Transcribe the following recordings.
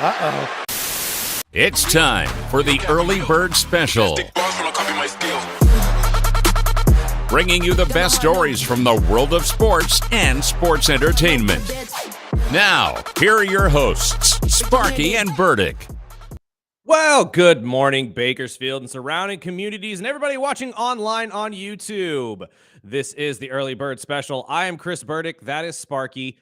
Uh-oh. It's time for the Early Bird Special. Bringing you the best stories from the world of sports and sports entertainment. Now, here are your hosts, Sparky and Burdick. Well, good morning, Bakersfield and surrounding communities and everybody watching online on YouTube. This is the Early Bird Special. I am Chris Burdick. That is Sparky.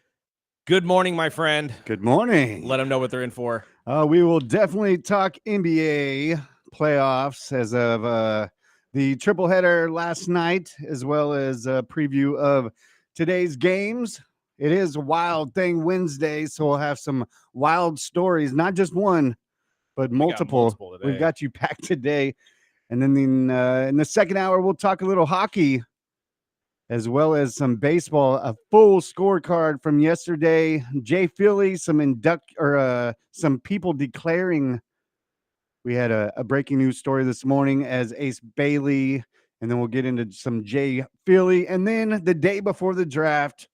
Good morning, my friend. Good morning. Let them know what they're in for. We will definitely talk NBA playoffs as of the triple header last night, as well as a preview of today's games. It is Wild Thing Wednesday, so we'll have some wild stories, not just one, but multiple. We've got you packed today. And then in the second hour, we'll talk a little hockey, as well as some baseball, a full scorecard from yesterday. Jay Philly, some people declaring. We had a breaking news story this morning as Ace Bailey, and then we'll get into some Jay Philly. And then the day before the draft,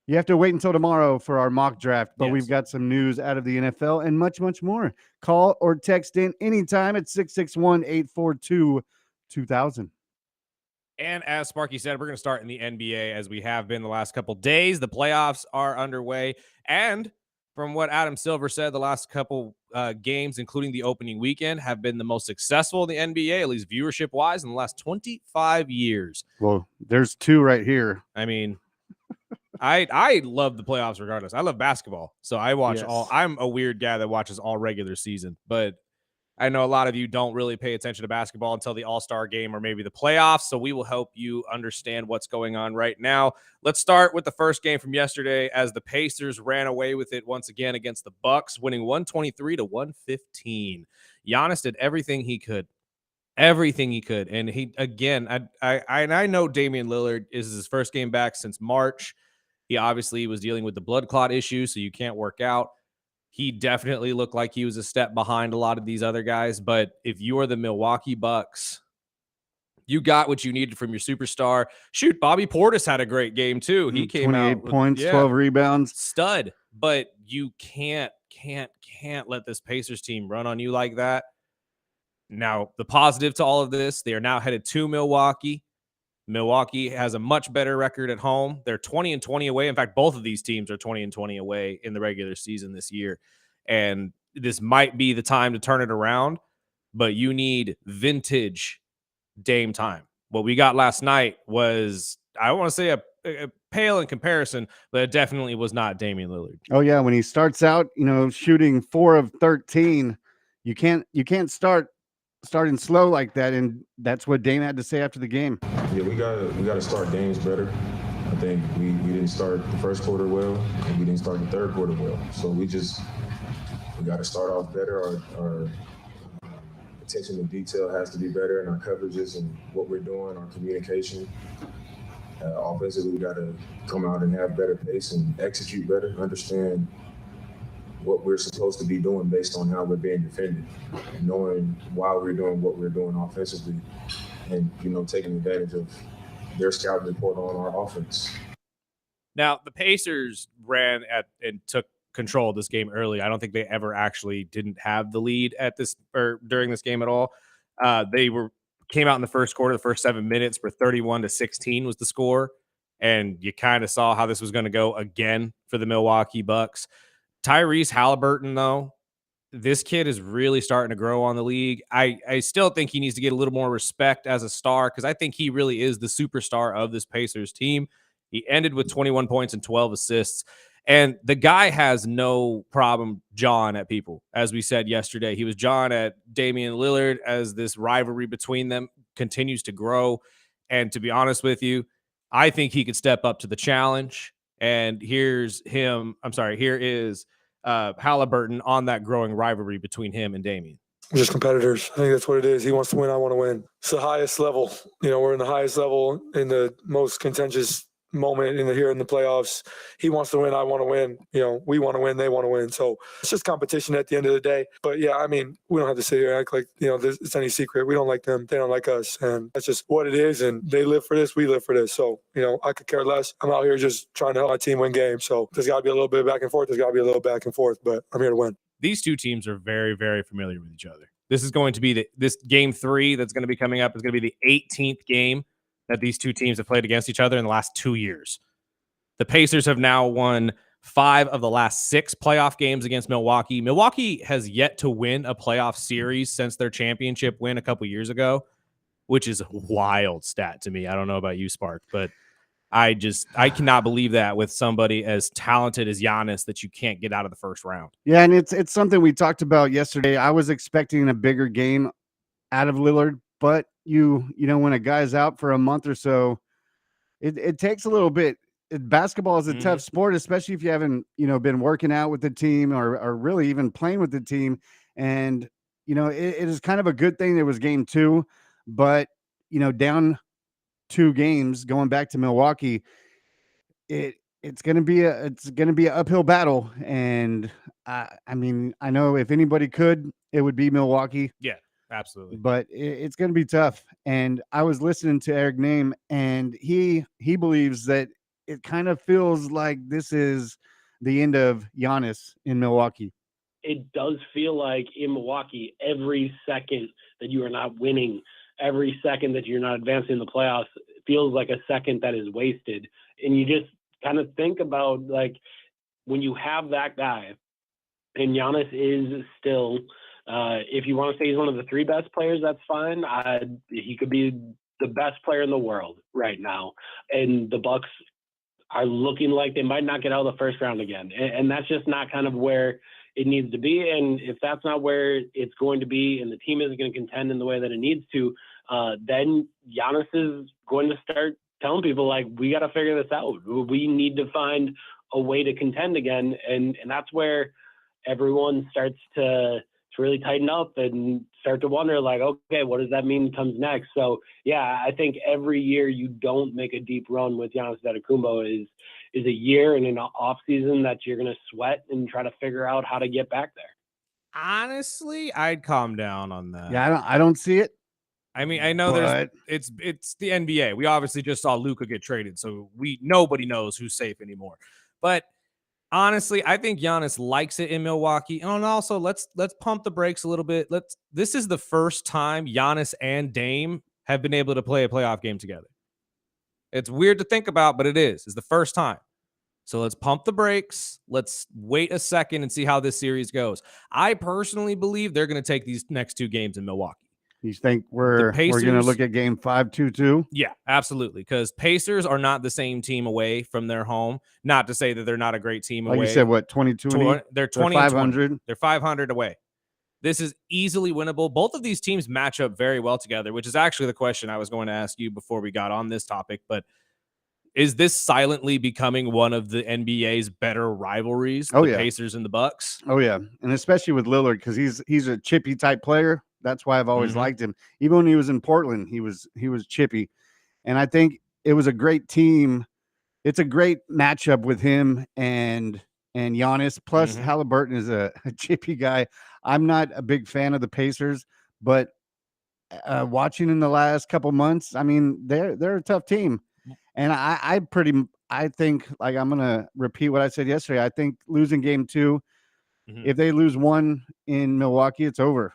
you have to wait until tomorrow for our mock draft, but We've got some news out of the NFL and much, much more. Call or text in anytime at 661-842-2000. And as Sparky said, we're going to start in the NBA as we have been the last couple days. The playoffs are underway. And from what Adam Silver said, the last couple games, including the opening weekend, have been the most successful in the NBA, at least viewership-wise, in the last 25 years. Well, there's two right here. I mean, I love the playoffs regardless. I love basketball. So I watch I'm a weird guy that watches all regular season. But I know a lot of you don't really pay attention to basketball until the All-Star game or maybe the playoffs, so we will help you understand what's going on right now. Let's start with the first game from yesterday as the Pacers ran away with it once again against the Bucks, winning 123-115. Giannis did everything he could. And he, again, I know Damian Lillard is his first game back since March. He obviously was dealing with the blood clot issue, so you can't work out. He definitely looked like he was a step behind a lot of these other guys. But if you are the Milwaukee Bucks, you got what you needed from your superstar. Shoot, Bobby Portis had a great game too. He came out 28 points, 12 rebounds. Stud. But you can't let this Pacers team run on you like that. Now, the positive to all of this, they are now headed to Milwaukee. Milwaukee has a much better record at home. They're 20-20 away. In fact, both of these teams are 20-20 away in the regular season this year. And this might be the time to turn it around, but you need vintage Dame time. What we got last night was, I don't want to say a pale in comparison, but it definitely was not Damian Lillard. Oh yeah, when he starts out, shooting 4 of 13, you can't starting slow like that, and that's what Dame had to say after the game. Yeah, we gotta start games better. I think we didn't start the first quarter well, and we didn't start the third quarter well. So we got to start off better. Our attention to detail has to be better, and our coverages and what we're doing, our communication. Offensively, we got to come out and have better pace and execute better, understand what we're supposed to be doing based on how we're being defended, and knowing why we're doing what we're doing offensively, and taking advantage of their scouting report on our offense. Now, the Pacers ran and took control of this game early. I don't think they ever actually didn't have the lead at this or during this game at all. They came out in the first quarter, the first 7 minutes, where 31-16 was the score, and you kind of saw how this was going to go again for the Milwaukee Bucks. Tyrese Halliburton, though, this kid is really starting to grow on the league. I still think he needs to get a little more respect as a star because I think he really is the superstar of this Pacers team. He ended with 21 points and 12 assists. And the guy has no problem jawing at people. As we said yesterday, he was jawing at Damian Lillard as this rivalry between them continues to grow. And to be honest with you, I think he could step up to the challenge. And here is Halliburton on that growing rivalry between him and Damian. We're just competitors. I think that's what it is. He wants to win. I want to win. It's the highest level. We're in the highest level in the most contentious moment here in the playoffs. He wants to win. I want to win. We want to win. They want to win. So it's just competition at the end of the day. But yeah, I mean, we don't have to sit here and act like, it's any secret. We don't like them. They don't like us. And that's just what it is. And they live for this. We live for this. So, I could care less. I'm out here just trying to help my team win games. So there's got to be a little bit of back and forth. There's got to be a little back and forth, but I'm here to win. these two teams are very, very familiar with each other. This is going to be this game 3 that's going to be coming up is going to be the 18th game that these two teams have played against each other in the last 2 years. The Pacers have now won 5 of the last 6 playoff games against Milwaukee. Milwaukee has yet to win a playoff series since their championship win a couple years ago, which is a wild stat to me. I don't know about you, Spark, but I cannot believe that with somebody as talented as Giannis that you can't get out of the first round. Yeah, and it's something we talked about yesterday. I was expecting a bigger game out of Lillard, but you know when a guy's out for a month or so, it takes a little bit. Basketball is a tough sport, especially if you haven't been working out with the team or really even playing with the team. And it is kind of a good thing there was game 2, but down 2 games going back to Milwaukee, it's going to be an uphill battle. And I mean, I know if anybody could, it would be Milwaukee. Yeah, absolutely. But it's going to be tough. And I was listening to Eric Name, and he believes that it kind of feels like this is the end of Giannis in Milwaukee. It does feel like in Milwaukee, every second that you are not winning, every second that you're not advancing in the playoffs, feels like a second that is wasted. And you just kind of think about, like, when you have that guy, and Giannis is still, if you want to say he's one of the 3 best players, that's fine. He could be the best player in the world right now. And the Bucks are looking like they might not get out of the first round again. And that's just not kind of where it needs to be. And if that's not where it's going to be and the team isn't going to contend in the way that it needs to, then Giannis is going to start telling people, like, we got to figure this out. We need to find a way to contend again. And that's where everyone starts to really tighten up and start to wonder, like, okay, what does that mean comes next? So, yeah, I think every year you don't make a deep run with Giannis Antetokounmpo is a year and an off season that you're going to sweat and try to figure out how to get back there. Honestly, I'd calm down on that. Yeah, I don't see it. I mean, I know it's the NBA. We obviously just saw Luka get traded, so nobody knows who's safe anymore. But honestly, I think Giannis likes it in Milwaukee. And also, let's pump the brakes a little bit. This is the first time Giannis and Dame have been able to play a playoff game together. It's weird to think about, but it is. It's the first time. So let's pump the brakes. Let's wait a second and see how this series goes. I personally believe they're going to take these next 2 games in Milwaukee. You think we're going to look at game 5 2-2? Yeah, absolutely. Because Pacers are not the same team away from their home. Not to say that they're not a great team away. Like you said, what, 22? They're 20 500. They're 500 away. This is easily winnable. Both of these teams match up very well together, which is actually the question I was going to ask you before we got on this topic. But is this silently becoming one of the NBA's better rivalries? Oh, the Pacers and the Bucks. Oh, yeah. And especially with Lillard, because he's a chippy type player. That's why I've always liked him. Even when he was in Portland, he was chippy. And I think it was a great team. It's a great matchup with him and Giannis. Plus, Halliburton is a chippy guy. I'm not a big fan of the Pacers, but watching in the last couple months, I mean, they're a tough team. And I think, like, I'm gonna repeat what I said yesterday. I think losing game 2, if they lose 1 in Milwaukee, it's over.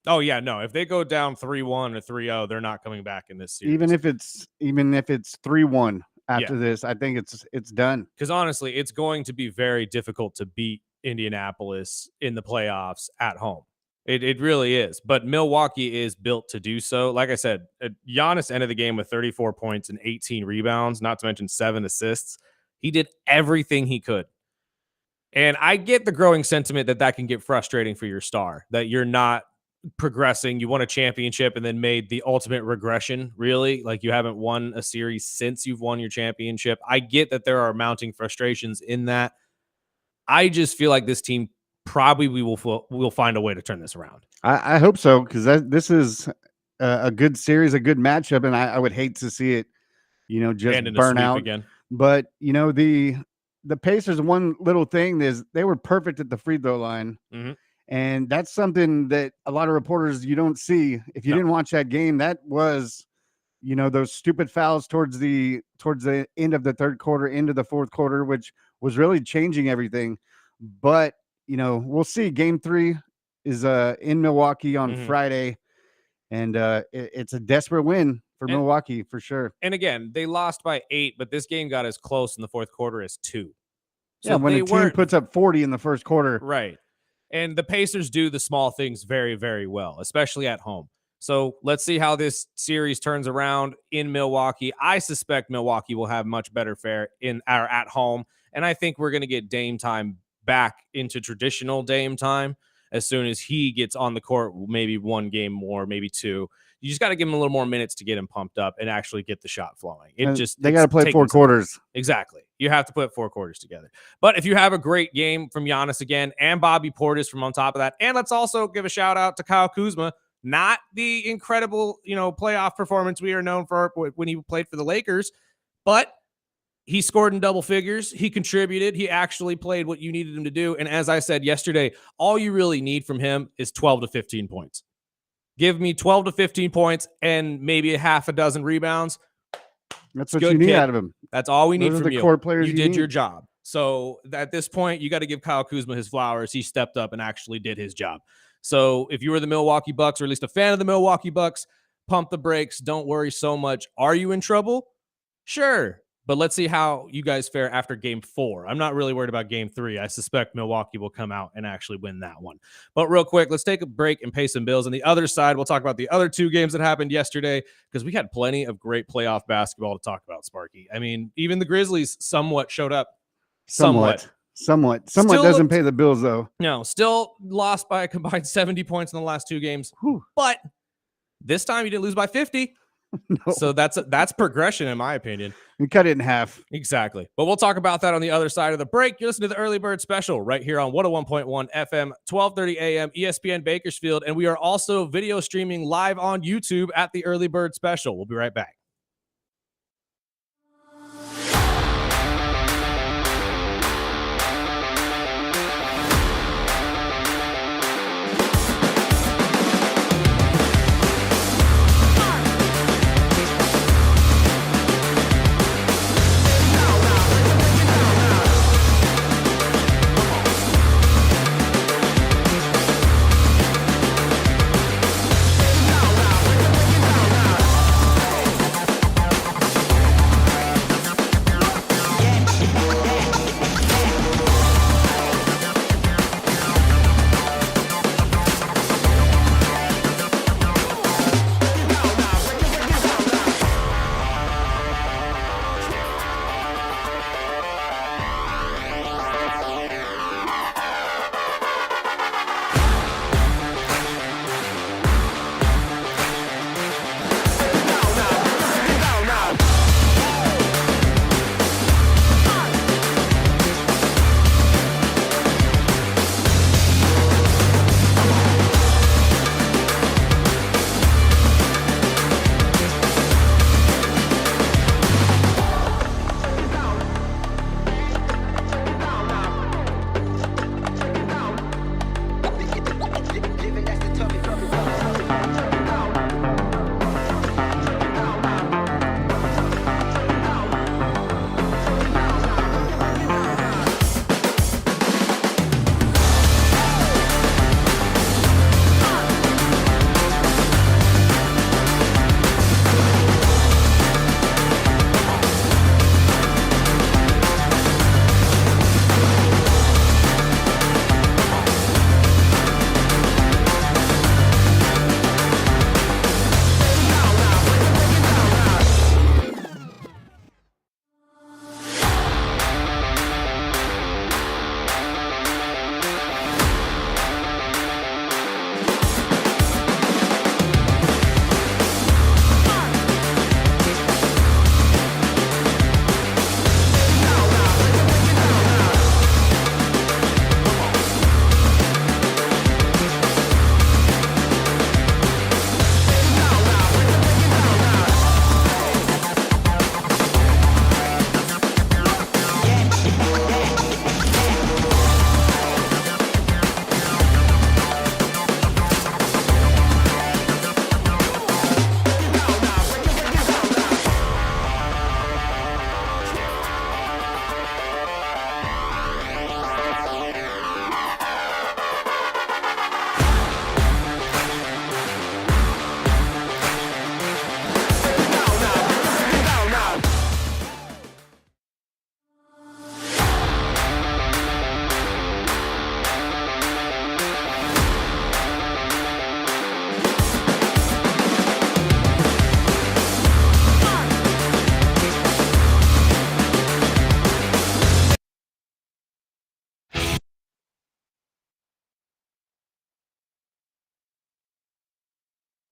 Oh yeah, no. If they go down 3-1 or 3-0, they're not coming back in this series. Even if it's 3-1 after this, I think it's done. Because honestly, it's going to be very difficult to beat Indianapolis in the playoffs at home. It really is. But Milwaukee is built to do so. Like I said, Giannis ended the game with 34 points and 18 rebounds, not to mention 7 assists. He did everything he could. And I get the growing sentiment that can get frustrating for your star, that you're not progressing. You won a championship and then made the ultimate regression, really. Like, you haven't won a series since you've won your championship. I get that there are mounting frustrations in that. I just feel like this team probably will find a way to turn this around. I hope so, because this is a good series, a good matchup, and I would hate to see it, just burn out again. But the Pacers, one little thing is they were perfect at the free throw line. And that's something that a lot of reporters you don't see. If you didn't watch that game, that was, those stupid fouls towards the end of the third quarter, into the fourth quarter, which was really changing everything. But we'll see. Game 3 is in Milwaukee on Mhm. Friday, and it's a desperate win for Milwaukee for sure. And again, they lost by 8, but this game got as close in the fourth quarter as 2. So when a team puts up 40 in the first quarter. Right. And the Pacers do the small things very, very well, especially at home. So let's see how this series turns around in Milwaukee. I suspect Milwaukee will have much better fare at home. And I think we're going to get Dame time back into traditional Dame time as soon as he gets on the court, maybe 1 game more, maybe 2. You just got to give him a little more minutes to get him pumped up and actually get the shot flowing. They got to play 4 quarters. Exactly. You have to put 4 quarters together. But if you have a great game from Giannis again and Bobby Portis from on top of that, and let's also give a shout out to Kyle Kuzma, not the incredible, playoff performance we are known for when he played for the Lakers, but he scored in double figures. He contributed. He actually played what you needed him to do. And as I said yesterday, all you really need from him is 12 to 15 points. Give me 12 to 15 points and maybe a half a dozen rebounds. That's what you need out of him. That's all we need from you. Core players you did your job. So at this point, you got to give Kyle Kuzma his flowers. He stepped up and actually did his job. So if you were the Milwaukee Bucks, or at least a fan of the Milwaukee Bucks, pump the brakes. Don't worry so much. Are you in trouble? Sure. But let's see how you guys fare after game 4. I'm not really worried about game 3. I suspect Milwaukee will come out and actually win that one. But real quick, let's take a break and pay some bills. On the other side, we'll talk about the other 2 games that happened yesterday, because we had plenty of great playoff basketball to talk about, Sparky. I mean, even the Grizzlies somewhat showed up. Somewhat doesn't pay the bills, though. No, still lost by a combined 70 points in the last 2 games. Whew. But this time you didn't lose by 50. No. So that's progression, in my opinion. You cut it in half. Exactly. But we'll talk about that on the other side of the break. You're listening to the Early Bird Special right here on 101.1 FM, 1230 AM, ESPN Bakersfield. And we are also video streaming live on YouTube at the Early Bird Special. We'll be right back.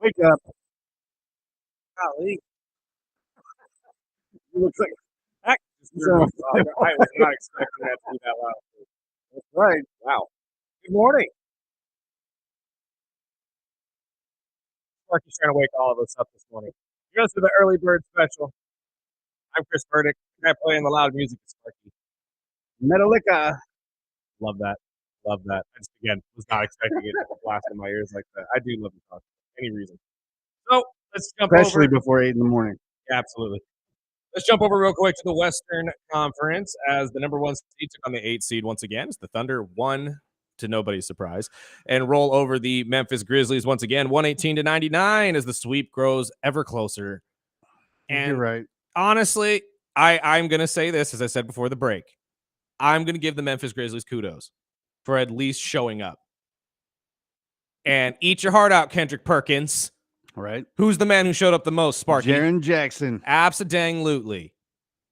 Wake up. Golly. He looks like Heck, So- I was not expecting that to be that loud. that's right. Wow. Good morning. Sparky's trying to wake all of us up this morning. He goes to the early bird special. I'm Chris Burdick. I play in the loud music with Sparky. Metallica. Love that. Love that. I just, again, was not expecting it to blast in my ears like that. I do love the talk for any reason. So let's jump Especially over. before 8 in the morning. Yeah, absolutely. Let's jump over real quick to the Western Conference as the number 1 seed took on the 8 seed once again. It's the Thunder, 1 to nobody's surprise, and roll over the Memphis Grizzlies once again, 118-99 as the sweep grows ever closer. And You're right. honestly, I'm going to say this, as I said before the break. I'm going to give the Memphis Grizzlies kudos for at least showing up. And eat your heart out, Kendrick Perkins. Right. Who's the man who showed up the most, Sparky? Jaron Jackson. Abso-dang-lutely.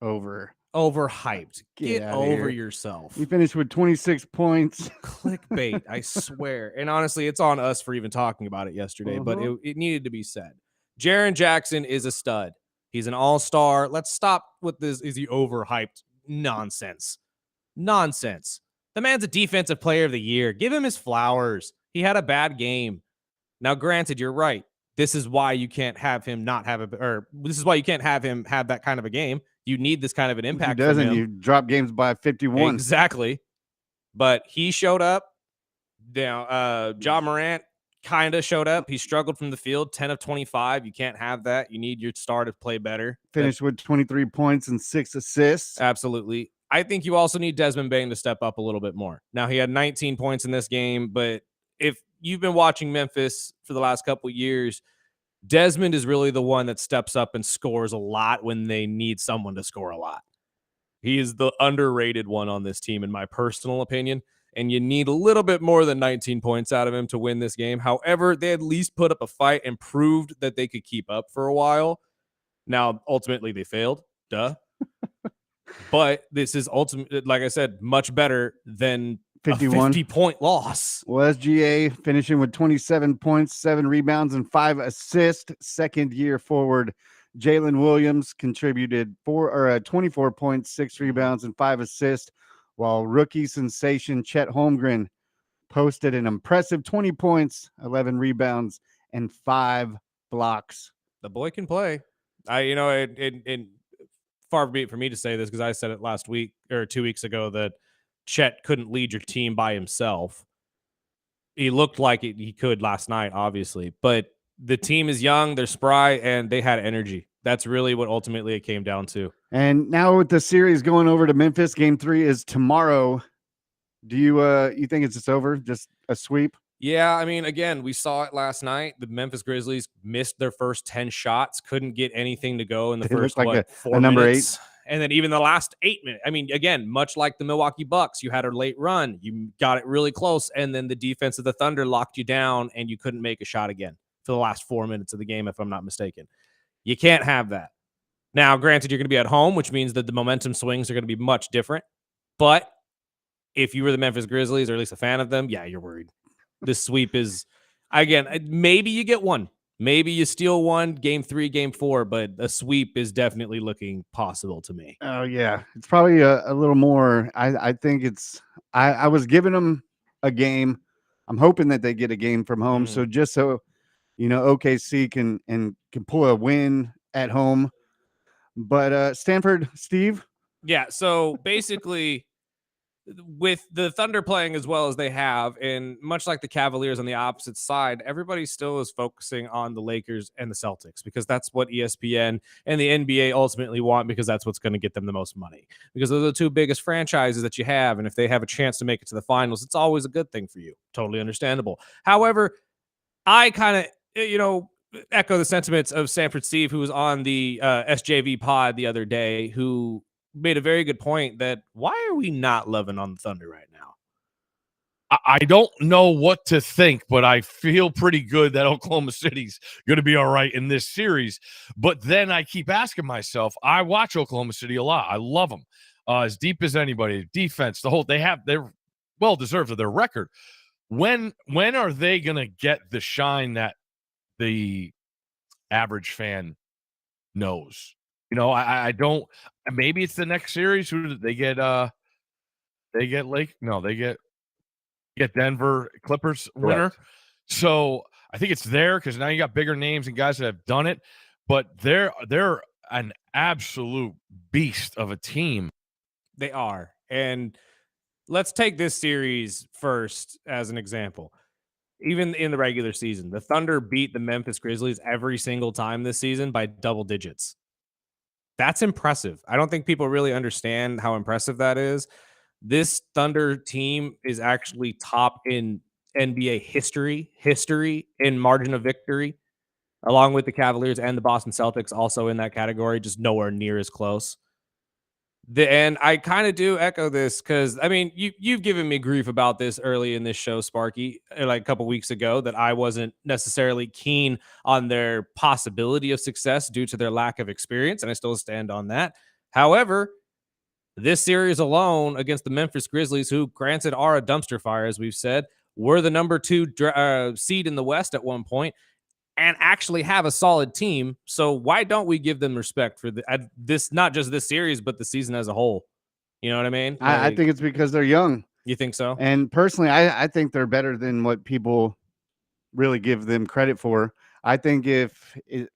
Overhyped. Get outta over here. yourself. He finished with 26 points. Clickbait, I swear. And honestly, it's on us for even talking about it yesterday, but it needed to be said. Jaron Jackson is a stud. He's an all-star. Let's stop with this. Is he overhyped? Nonsense. Nonsense. The man's a defensive player of the year. Give him his flowers. He had a bad game. Now, granted, you're right. This is why you can't have him not have this is why you can't have him have that kind of a game. You need this kind of an impact. He doesn't. From him. You drop games by 51. Exactly. But he showed up. Now, Ja Morant kind of showed up. He struggled from the field, 10 of 25. You can't have that. You need your star to play better. Finished with 23 points and 6 assists. Absolutely. I think you also need Desmond Bane to step up a little bit more. Now, he had 19 points in this game, but if you've been watching Memphis for the last couple of years, Desmond is really the one that steps up and scores a lot when they need someone to score a lot. He is the underrated one on this team, in my personal opinion, and you need a little bit more than 19 points out of him to win this game. However, they at least put up a fight and proved that they could keep up for a while. Now, ultimately, they failed. Duh. But this is ultimately, like I said, much better than 51. a 50-point loss. Well, SGA finishing with 27 points, 7 rebounds, and 5 assists. Second-year forward Jalen Williams contributed 24 points, 6 rebounds, and 5 assists, while rookie sensation Chet Holmgren posted an impressive 20 points, 11 rebounds, and 5 blocks. The boy can play. Far be it for me to say this because I said it last week or 2 weeks ago that Chet couldn't lead your team by himself. He looked like he could last night, obviously, but the team is young, they're spry, and they had energy. That's really what ultimately it came down to. And now with the series going over to Memphis, Game 3 is tomorrow. Do you think it's just over? Just a sweep? Yeah, I mean, again, we saw it last night. The Memphis Grizzlies missed their first 10 shots, couldn't get anything to go in the first like 4 number minutes. And then even the last 8 minutes. I mean, again, much like the Milwaukee Bucks, you had a late run. You got it really close, and then the defense of the Thunder locked you down, and you couldn't make a shot again for the last 4 minutes of the game, if I'm not mistaken. You can't have that. Now, granted, you're going to be at home, which means that the momentum swings are going to be much different. But if you were the Memphis Grizzlies, or at least a fan of them, yeah, you're worried. The sweep is, again, maybe you get one. Maybe you steal one, Game 3, Game 4, but a sweep is definitely looking possible to me. Oh, yeah. It's probably a little more. I think it's – I was giving them a game. I'm hoping that they get a game from home. So just so, OKC can pull a win at home. But Stanford, Steve? Yeah, so basically – with the Thunder playing as well as they have, and much like the Cavaliers on the opposite side, everybody still is focusing on the Lakers and the Celtics because that's what ESPN and the NBA ultimately want because that's what's going to get them the most money because those are the 2 biggest franchises that you have, and if they have a chance to make it to the finals, it's always a good thing for you. Totally understandable. However, I kind of, echo the sentiments of Sanford Steve, who was on the SJV pod the other day, who made a very good point that why are we not loving on the Thunder right now? I don't know what to think, but I feel pretty good that Oklahoma City's going to be all right in this series. But then I keep asking myself, I watch Oklahoma City a lot. I love them as deep as anybody. Defense, they're well deserved of their record. When are they going to get the shine that the average fan knows. You know, I don't. Maybe it's the next series. Who did they get? They get Lake. No, they get Denver Clippers winner. Correct. So I think it's there because now you got bigger names and guys that have done it. But they're an absolute beast of a team. They are. And let's take this series first as an example. Even in the regular season, the Thunder beat the Memphis Grizzlies every single time this season by double digits. That's impressive. I don't think people really understand how impressive that is. This Thunder team is actually top in NBA history in margin of victory, along with the Cavaliers and the Boston Celtics, also in that category, just nowhere near as close. And I kind of do echo this because I mean you've given me grief about this early in this show, Sparky, like a couple weeks ago, that I wasn't necessarily keen on their possibility of success due to their lack of experience, and I still stand on that. However, this series alone against the Memphis Grizzlies, who granted are a dumpster fire, as we've said, were the number 2 seed in the West at one point, and actually have a solid team. So why don't we give them respect for this, not just this series, but the season as a whole? You know what I mean? I think it's because they're young. You think so? And personally, I think they're better than what people really give them credit for. I think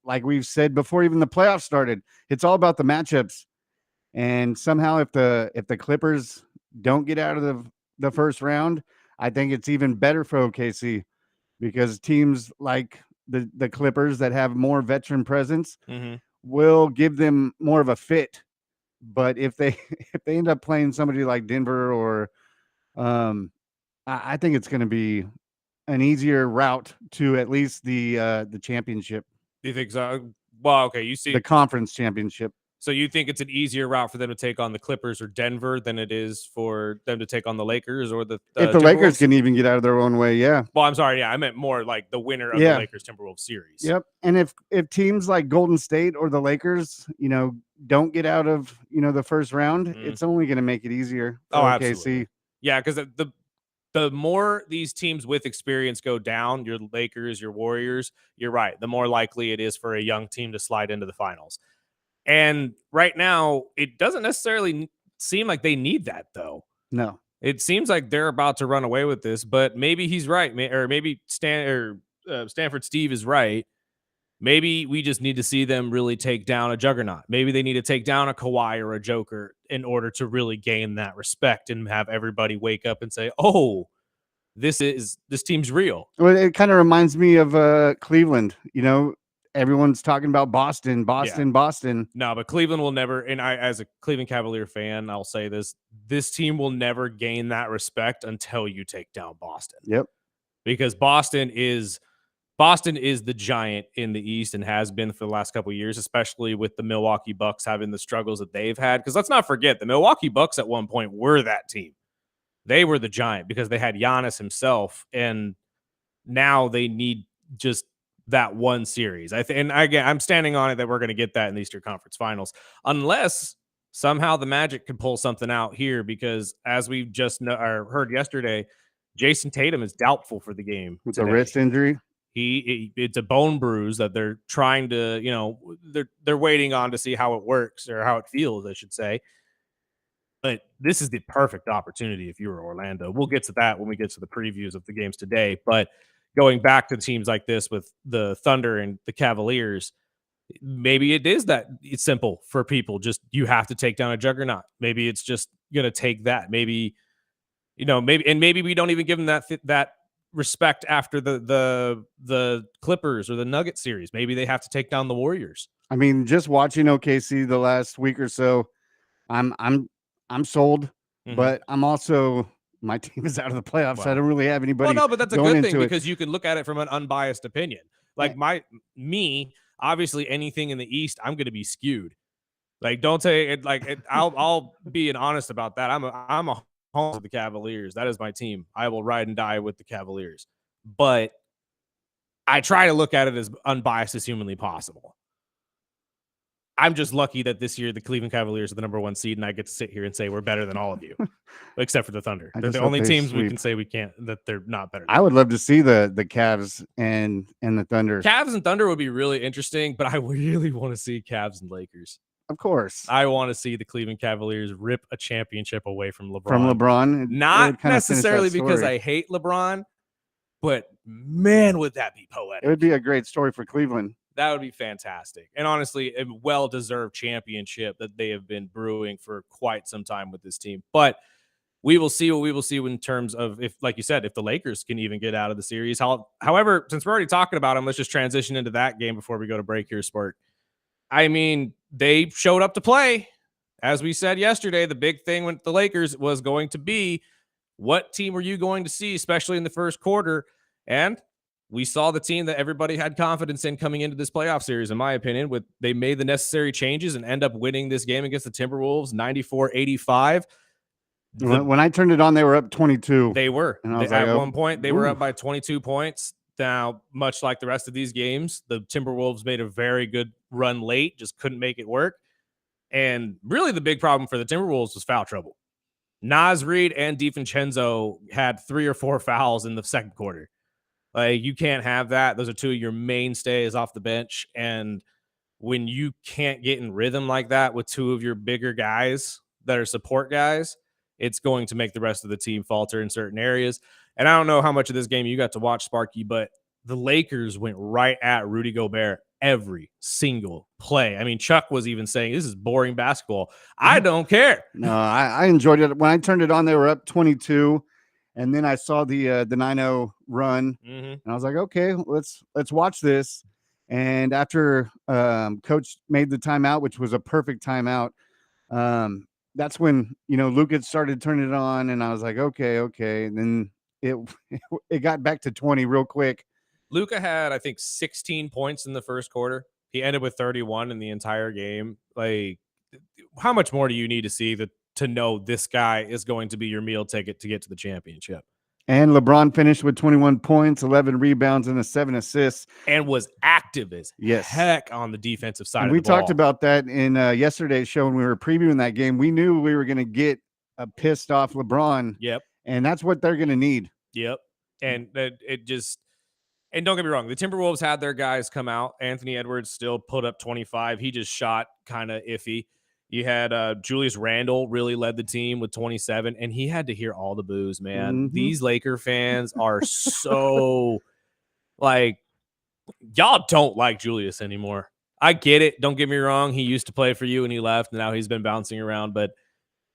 like we've said before, even the playoffs started, it's all about the matchups. And somehow if the Clippers don't get out of the first round, I think it's even better for OKC, because teams like the Clippers that have more veteran presence will give them more of a fit. But if they end up playing somebody like Denver or I think it's going to be an easier route to at least the championship. Do you think so? Well, okay, you see the conference championship. So you think it's an easier route for them to take on the Clippers or Denver than it is for them to take on the Lakers or the if the Lakers can even get out of their own way, yeah. Well, I'm sorry, yeah, I meant more like the winner of the Lakers Timberwolves series. Yep. And if teams like Golden State or the Lakers, don't get out of the first round, it's only going to make it easier for OKC. Absolutely. Yeah, because the more these teams with experience go down, your Lakers, your Warriors, you're right, the more likely it is for a young team to slide into the finals. And right now, it doesn't necessarily seem like they need that, though. No. It seems like they're about to run away with this, but maybe he's right. Or maybe Stanford Steve is right. Maybe we just need to see them really take down a juggernaut. Maybe they need to take down a Kawhi or a Joker in order to really gain that respect and have everybody wake up and say, oh, this team's real. Well, it kind of reminds me of Cleveland, everyone's talking about Boston. No, but Cleveland will never, and I, as a Cleveland Cavalier fan, I'll say this team will never gain that respect until you take down Boston. Yep. Because Boston is the giant in the East and has been for the last couple of years, especially with the Milwaukee Bucks having the struggles that they've had. Because let's not forget, the Milwaukee Bucks at one point were that team. They were the giant because they had Giannis himself, and now they need just that one series. And again, I'm standing on it that we're going to get that in the Eastern Conference Finals, unless somehow the Magic can pull something out here, because as we just heard yesterday, Jason Tatum is doubtful for the game with a wrist injury. It's a bone bruise that they're trying to, they're waiting on to see how it works, or how it feels, I should say. But this is the perfect opportunity if you're Orlando. We'll get to that when we get to the previews of the games today. But going back to teams like this with the Thunder and the Cavaliers, maybe it is that it's simple for people. Just you have to take down a juggernaut. Maybe it's just going to take that. Maybe we don't even give them that respect after the Clippers or the Nuggets series. Maybe they have to take down the Warriors. I mean, just watching OKC the last week or so, I'm sold, but I'm also, my team is out of the playoffs. So I don't really have anybody. Well, no, but that's a good thing because you can look at it from an unbiased opinion. Like obviously anything in the East, I'm going to be skewed. Like, don't say it like it, I'll be honest about that. I'm a home of the Cavaliers. That is my team. I will ride and die with the Cavaliers. But I try to look at it as unbiased as humanly possible. I'm just lucky that this year the Cleveland Cavaliers are the number 1 seed, and I get to sit here and say we're better than all of you, except for the Thunder. I They're just the hope only they teams we sweep. can say we can't that they're not better. I would love to see the Cavs and the Thunder. Cavs and Thunder would be really interesting, but I really want to see Cavs and Lakers. Of course. I want to see the Cleveland Cavaliers rip a championship away from LeBron. Not necessarily because I hate LeBron, but man, would that be poetic. It would be a great story for Cleveland. That would be fantastic. And honestly, a well-deserved championship that they have been brewing for quite some time with this team. But we will see what we will see in terms of if, like you said, if the Lakers can even get out of the series. However, since we're already talking about them, let's just transition into that game before we go to break here, Sport. I mean, they showed up to play. As we said yesterday, the big thing with the Lakers was going to be what team were you going to see, especially in the first quarter? And we saw the team that everybody had confidence in coming into this playoff series, in my opinion. They made the necessary changes and end up winning this game against the Timberwolves 94-85. When I turned it on, they were up 22. They were. And I was at like, one point, they were up by 22 points. Now, much like the rest of these games, the Timberwolves made a very good run late, just couldn't make it work. And really the big problem for the Timberwolves was foul trouble. Naz Reid and DiVincenzo had 3 or 4 fouls in the second quarter. Like, you can't have that. Those are 2 of your mainstays off the bench. And when you can't get in rhythm like that with 2 of your bigger guys that are support guys, it's going to make the rest of the team falter in certain areas. And I don't know how much of this game you got to watch, Sparky, but the Lakers went right at Rudy Gobert every single play. I mean, Chuck was even saying, this is boring basketball. I don't care. No, I enjoyed it. When I turned it on, they were up 22. And then I saw the 9-0 run, and I was like, okay, let's watch this. And after Coach made the timeout, which was a perfect timeout, that's when Luka started turning it on, and I was like, okay. And then it got back to 20 real quick. Luka had, I think, 16 points in the first quarter. He ended with 31 in the entire game. Like, how much more do you need to see to know this guy is going to be your meal ticket to get to the championship? And LeBron finished with 21 points, 11 rebounds, and 7 assists. And was active as heck on the defensive side of the ball. We talked about that in yesterday's show when we were previewing that game. We knew we were going to get a pissed off LeBron. Yep. And that's what they're going to need. Yep. And and don't get me wrong, the Timberwolves had their guys come out. Anthony Edwards still put up 25. He just shot kind of iffy. You had Julius Randle really led the team with 27, and he had to hear all the boos, man. These Laker fans are so, like, y'all don't like Julius anymore. I get it. Don't get me wrong. He used to play for you, and he left, and now he's been bouncing around. But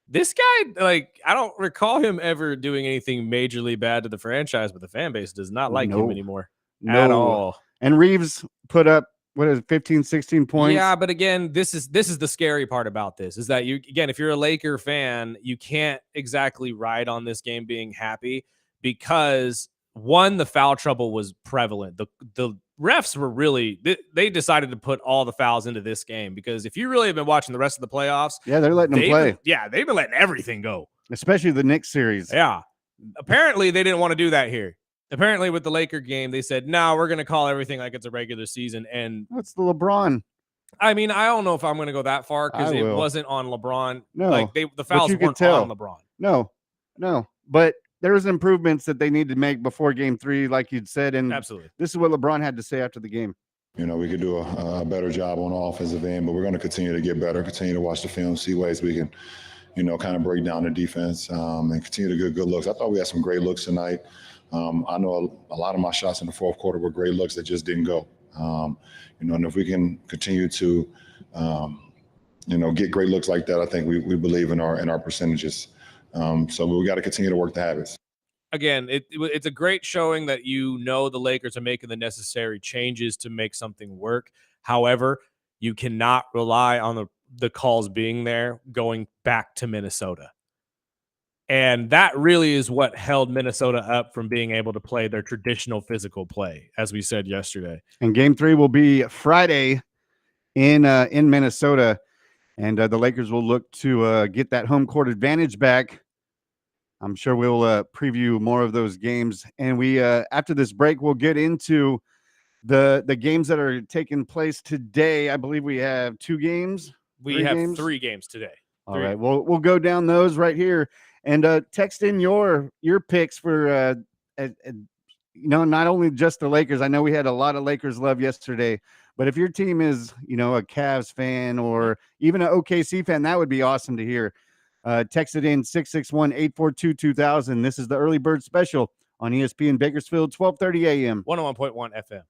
this guy, like, I don't recall him ever doing anything majorly bad to the franchise, but the fan base does not like him anymore at all. And Reeves put up, 15, 16 points? Yeah, but again, this is the scary part about this, is that if you're a Laker fan, you can't exactly ride on this game being happy because, one, the foul trouble was prevalent. The refs were really, they decided to put all the fouls into this game because if you really have been watching the rest of the playoffs, they're letting them play. They've been letting everything go. Especially the Knicks series. Yeah. Apparently, they didn't want to do that here. Apparently, with the Laker game, they said, no, we're going to call everything like it's a regular season. And that's the LeBron. I mean, I don't know if I'm going to go that far because it wasn't on LeBron. No. Like, the fouls weren't on LeBron. No. But there's improvements that they need to make before game 3, like you'd said. And absolutely, this is what LeBron had to say after the game. We could do a better job on the offensive end, but we're going to continue to get better, continue to watch the film, see ways we can, kind of break down the defense and continue to get good looks. I thought we had some great looks tonight. I know a lot of my shots in the fourth quarter were great looks that just didn't go. And if we can continue to, get great looks like that, I think we believe in our percentages. So we got to continue to work the habits. Again, it's a great showing that the Lakers are making the necessary changes to make something work. However, you cannot rely on the calls being there going back to Minnesota. And that really is what held Minnesota up from being able to play their traditional physical play, as we said yesterday. And game 3 will be Friday in Minnesota. And the Lakers will look to get that home court advantage back. I'm sure we'll preview more of those games. And we after this break, we'll get into the games that are taking place today. I believe we have 2 games. We have 3 games today. All right, we'll go down those right here, and text in your picks for not only just the Lakers. I know we had a lot of Lakers love yesterday, but if your team is a Cavs fan or even an OKC fan, that would be awesome to hear. Text it in 661-842-2000. This is the early bird special on ESPN Bakersfield, 12:30 a.m. 101.1 FM.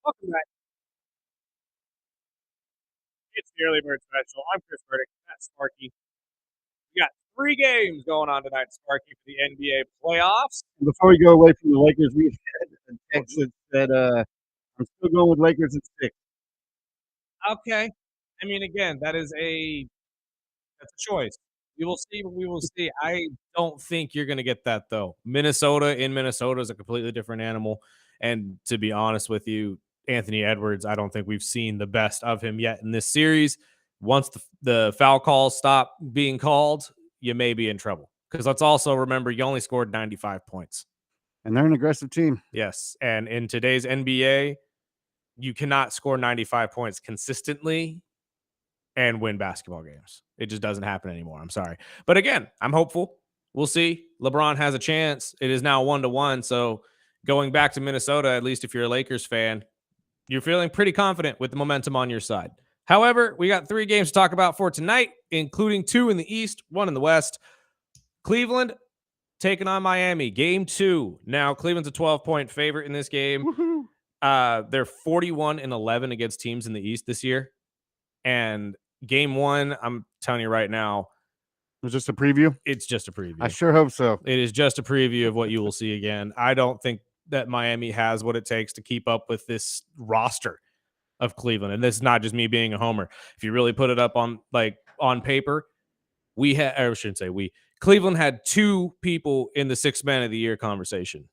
Welcome back. It's the early bird special. I'm Chris Burdick. That's Sparky. We got 3 games going on tonight, Sparky, for the NBA playoffs. Before we go away from the Lakers, we had a text that said, I'm still going with Lakers at 6. Okay. I mean, again, that's a choice. We will see. We will see. I don't think you're going to get that, though. Minnesota is a completely different animal. And to be honest with you, Anthony Edwards, I don't think we've seen the best of him yet in this series. Once the foul calls stop being called, you may be in trouble. Because let's also remember, you only scored 95 points. And they're an aggressive team. Yes. And in today's NBA, you cannot score 95 points consistently and win basketball games. It just doesn't happen anymore. I'm sorry. But again, I'm hopeful. We'll see. LeBron has a chance. It is now 1-1. So going back to Minnesota, at least if you're a Lakers fan, you're feeling pretty confident with the momentum on your side. However, we got 3 games to talk about for tonight, including 2 in the East, 1 in the West. Cleveland taking on Miami, game 2. Now, Cleveland's a 12-point favorite in this game. They're 41-11 against teams in the East this year. And game 1, I'm telling you right now, Was just a preview? it's just a preview. I sure hope so. It is just a preview of what you will see again. I don't think that Miami has what it takes to keep up with this roster of Cleveland. And this is not just me being a homer. If you really put it up on paper, I shouldn't say we. Cleveland had 2 people in the 6th man of the year conversation.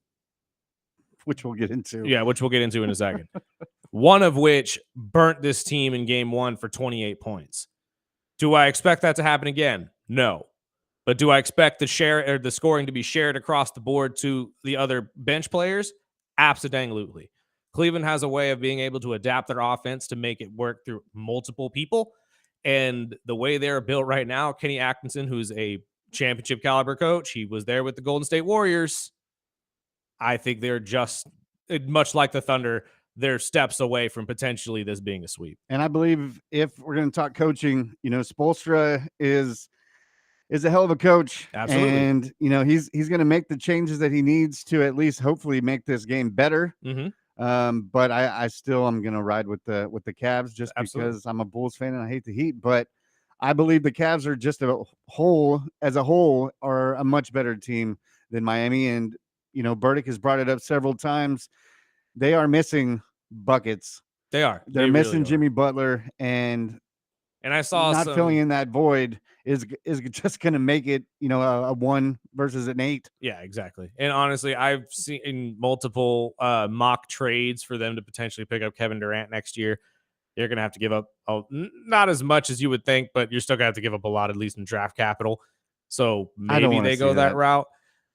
Which we'll get into. Yeah, which we'll get into in a second. One of which burnt this team in game 1 for 28 points. Do I expect that to happen again? No. But do I expect the scoring to be shared across the board to the other bench players? Absolutely. Cleveland has a way of being able to adapt their offense to make it work through multiple people. And the way they're built right now, Kenny Atkinson, who's a championship caliber coach, he was there with the Golden State Warriors. I think they're just, much like the Thunder, they're steps away from potentially this being a sweep. And I believe if we're going to talk coaching, Spoelstra is a hell of a coach. Absolutely. And, he's going to make the changes that he needs to at least hopefully make this game better. Mm-hmm. But I still am going to ride with the Cavs just Absolutely. because I'm a Bulls fan and I hate the Heat. But I believe the Cavs are just as a whole are a much better team than Miami. And, Burdick has brought it up several times. They are missing buckets. They are. They're missing really Jimmy Butler, and I saw not filling in that void is just going to make it, a 1 versus an 8. Yeah, exactly. And honestly, I've seen multiple mock trades for them to potentially pick up Kevin Durant next year. You're going to have to give up not as much as you would think, but you're still going to have to give up a lot, at least in draft capital. So maybe they go that route.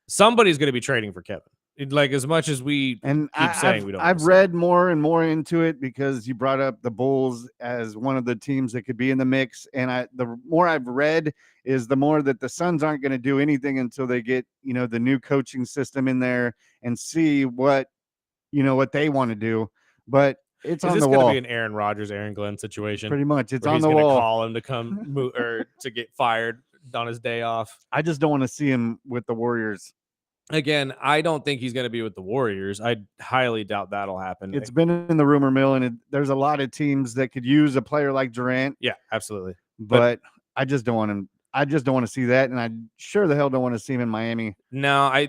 Somebody's going to be trading for Kevin. Like, as much as we keep saying we don't. I've read more and more into it because you brought up the Bulls as one of the teams that could be in the mix. And the more I've read is the more that the Suns aren't going to do anything until they get, the new coaching system in there and see what they want to do. But it's on the wall. Is this going to be an Aaron Rodgers, Aaron Glenn situation? Pretty much. It's on the wall. Call him to come or to get fired on his day off. I just don't want to see him with the Warriors. Again, I don't think he's going to be with the Warriors. I highly doubt that'll happen. It's been in the rumor mill, and there's a lot of teams that could use a player like Durant. Yeah, absolutely. But I just don't want him. I just don't want to see that, and I sure the hell don't want to see him in Miami. No,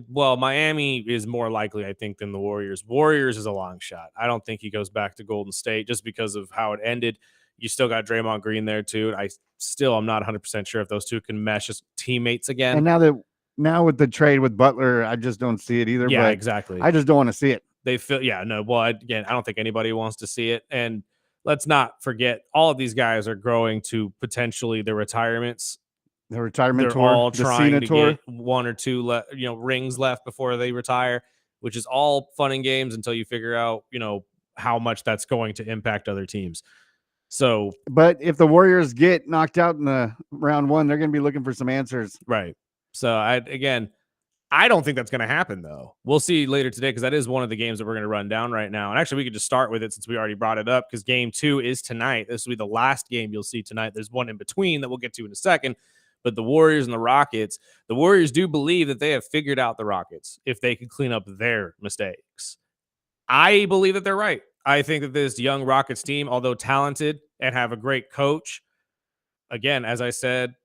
well, Miami is more likely, I think, than the Warriors. Warriors is a long shot. I don't think he goes back to Golden State just because of how it ended. You still got Draymond Green there too. I'm not 100% sure if those two can mesh as teammates again. And now with the trade with Butler, I just don't see it either. Yeah, but exactly. I just don't want to see it. Well, again, I don't think anybody wants to see it. And let's not forget, all of these guys are growing to potentially their retirements. The retirement They're tour, all the trying Cena to tour. get 1 or 2, rings left before they retire, which is all fun and games until you figure out, how much that's going to impact other teams. So, but if the Warriors get knocked out in the round 1, they're going to be looking for some answers. Right. So I don't think that's going to happen, though. We'll see later today, because that is one of the games that we're going to run down right now. And actually, we could just start with it since we already brought it up, because game 2 is tonight. This will be the last game you'll see tonight. There's one in between that we'll get to in a second. But the Warriors and the Rockets, the Warriors do believe that they have figured out the Rockets if they can clean up their mistakes. I believe that they're right. I think that this young Rockets team, although talented and have a great coach, again, as I said,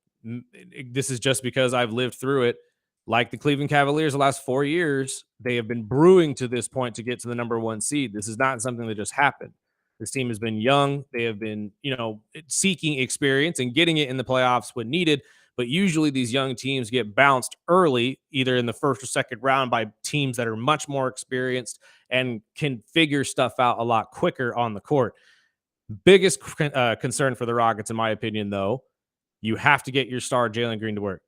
this is just because I've lived through it. Like the Cleveland Cavaliers the last 4 years, they have been brewing to this point to get to the number 1 seed. This is not something that just happened. This team has been young. They have been, seeking experience and getting it in the playoffs when needed. But usually these young teams get bounced early, either in the first or second round, by teams that are much more experienced and can figure stuff out a lot quicker on the court. Biggest concern for the Rockets, in my opinion, though, you have to get your star Jalen Green to work.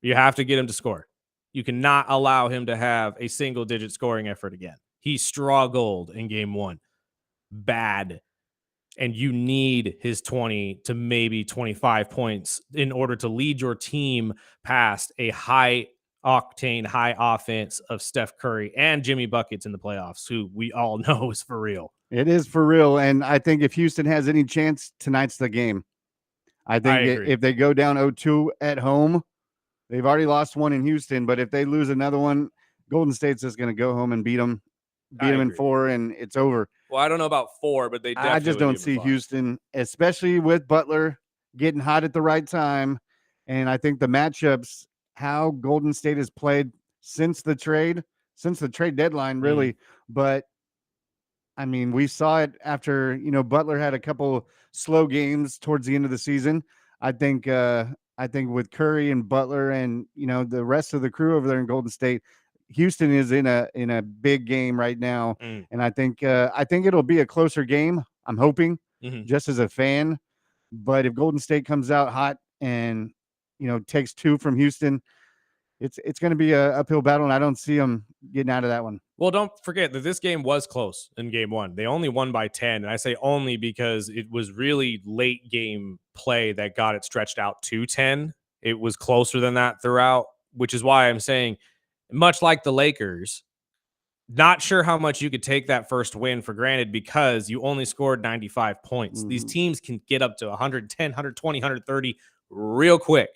You have to get him to score. You cannot allow him to have a single-digit scoring effort again. He struggled in game 1. Bad. and you need his 20 to maybe 25 points in order to lead your team past a high octane, high offense of Steph Curry and Jimmy Buckets in the playoffs, who we all know is for real. It is for real. And I think if Houston has any chance, tonight's the game. I think agree. if they go down 0-2 at home, they've already lost one in Houston, but if they lose another one, Golden State's just going to go home and beat them in 4, and it's over. Well, I don't know about 4, but they definitely I just don't see Houston, especially with Butler getting hot at the right time. And I think the matchups, how Golden State has played since the trade deadline, really. But I mean, we saw it after, Butler had a couple slow games towards the end of the season. I think with Curry and Butler and, the rest of the crew over there in Golden State, Houston is in a big game right now. And I think it'll be a closer game. I'm hoping, just as a fan. But if Golden State comes out hot and, takes 2 from Houston, it's going to be a uphill battle, and I don't see them getting out of that one. Well, don't forget that this game was close in game 1. They only won by 10, and I say only because it was really late game play that got it stretched out to 10. It was closer than that throughout, which is why I'm saying, much like the Lakers, not sure how much you could take that first win for granted because you only scored 95 points. These teams can get up to 110, 120, 130 real quick.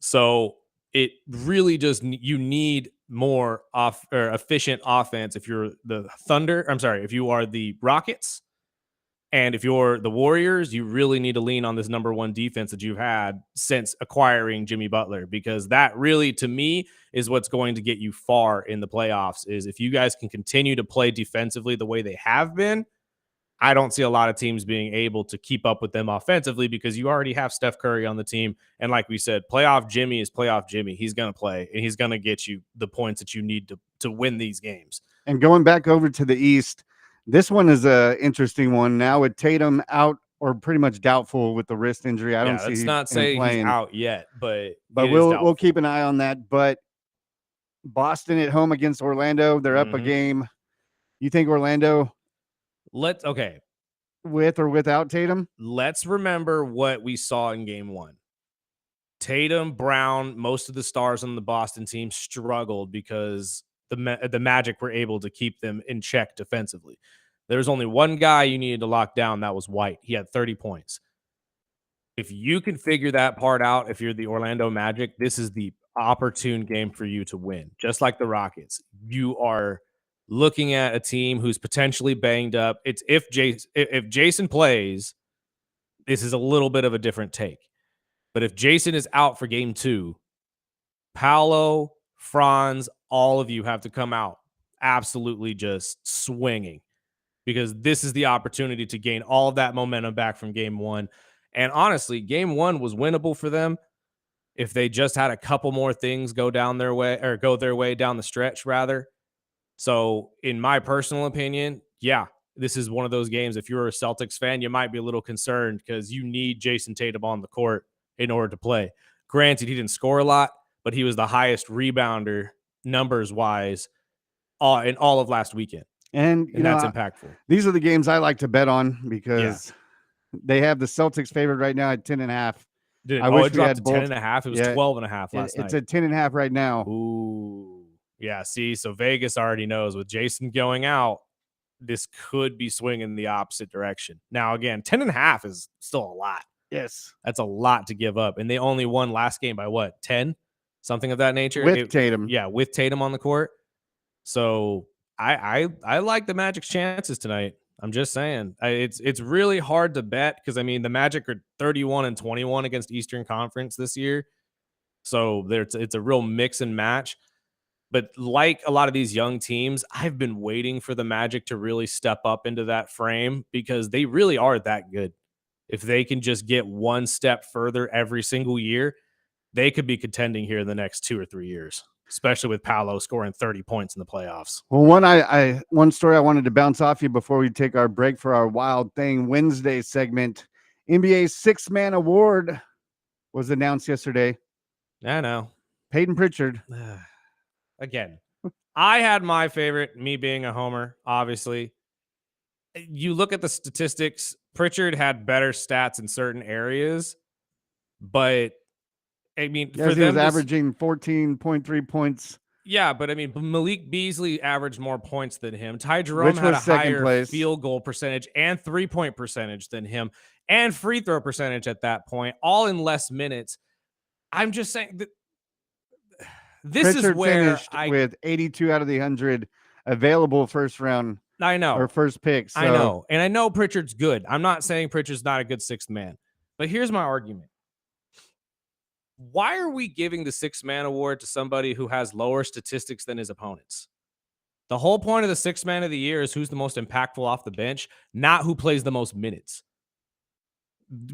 So it really just, you need more efficient offense if you're the Thunder. I'm sorry, if you are the Rockets, and if you're the Warriors, you really need to lean on this number 1 defense that you've had since acquiring Jimmy Butler, because that really, to me, is what's going to get you far in the playoffs. Is if you guys can continue to play defensively the way they have been, I don't see a lot of teams being able to keep up with them offensively because you already have Steph Curry on the team. And like we said, playoff Jimmy is playoff Jimmy. He's going to play, and he's going to get you the points that you need to win these games. And going back over to the East, this one is a interesting one now with Tatum out or pretty much doubtful with the wrist injury. I don't see. Let's not say he's out yet, but we'll keep an eye on that. But Boston at home against Orlando, they're up a game. You think Orlando? Okay. With or without Tatum? Let's remember what we saw in game 1. Tatum, Brown, most of the stars on the Boston team struggled because the Magic were able to keep them in check defensively. There was only one guy you needed to lock down. That was White. He had 30 points. If you can figure that part out, if you're the Orlando Magic, this is the opportune game for you to win. Just like the Rockets, you are looking at a team who's potentially banged up. It's if Jason plays, this is a little bit of a different take. But if Jason is out for game 2, Paolo, Franz, all of you have to come out absolutely just swinging, because this is the opportunity to gain all of that momentum back from game 1. And honestly, game 1 was winnable for them if they just had a couple more things go their way down the stretch, rather. So in my personal opinion, this is one of those games. If you're a Celtics fan, you might be a little concerned because you need Jason Tatum on the court in order to play. Granted, he didn't score a lot, but he was the highest rebounder numbers-wise in all of last weekend. And that's impactful. These are the games I like to bet on because they have the Celtics favored right now at 10.5. I wish we had 10.5. It was 12.5 last night. It's at 10.5 right now. Ooh. Yeah, see, so Vegas already knows with Jason going out, this could be swinging the opposite direction. Now, again, 10.5 is still a lot. Yes. That's a lot to give up. And they only won last game by what, 10? Something of that nature? With Tatum. Yeah, with Tatum on the court. So I like the Magic's chances tonight. I'm just saying. It's really hard to bet because, I mean, the Magic are 31-21 against Eastern Conference this year. So it's a real mix and match. But like a lot of these young teams, I've been waiting for the Magic to really step up into that frame because they really are that good. If they can just get one step further every single year, they could be contending here in the next 2 or 3 years, especially with Paolo scoring 30 points in the playoffs. Well, one story I wanted to bounce off you before we take our break for our Wild Thing Wednesday segment. NBA's 6-man award was announced yesterday. I know. Peyton Pritchard. Again, I had my favorite, me being a homer, obviously. you look at the statistics, Pritchard had better stats in certain areas, but I mean, Yes, he was averaging 14.3 points. Yeah, but I mean, Malik Beasley averaged more points than him. Ty Jerome Which had was a second higher place. field goal percentage and 3-point percentage than him, and free throw percentage at that point, all in less minutes. I'm just saying that this Pritchard is where finished with 82 out of the 100 available first round. I know. Or first pick. So. I know. And I know Pritchard's good. I'm not saying Pritchard's not a good sixth man. But here's my argument. Why are we giving the sixth man award to somebody who has lower statistics than his opponents? The whole point of the sixth man of the year is who's the most impactful off the bench, not who plays the most minutes.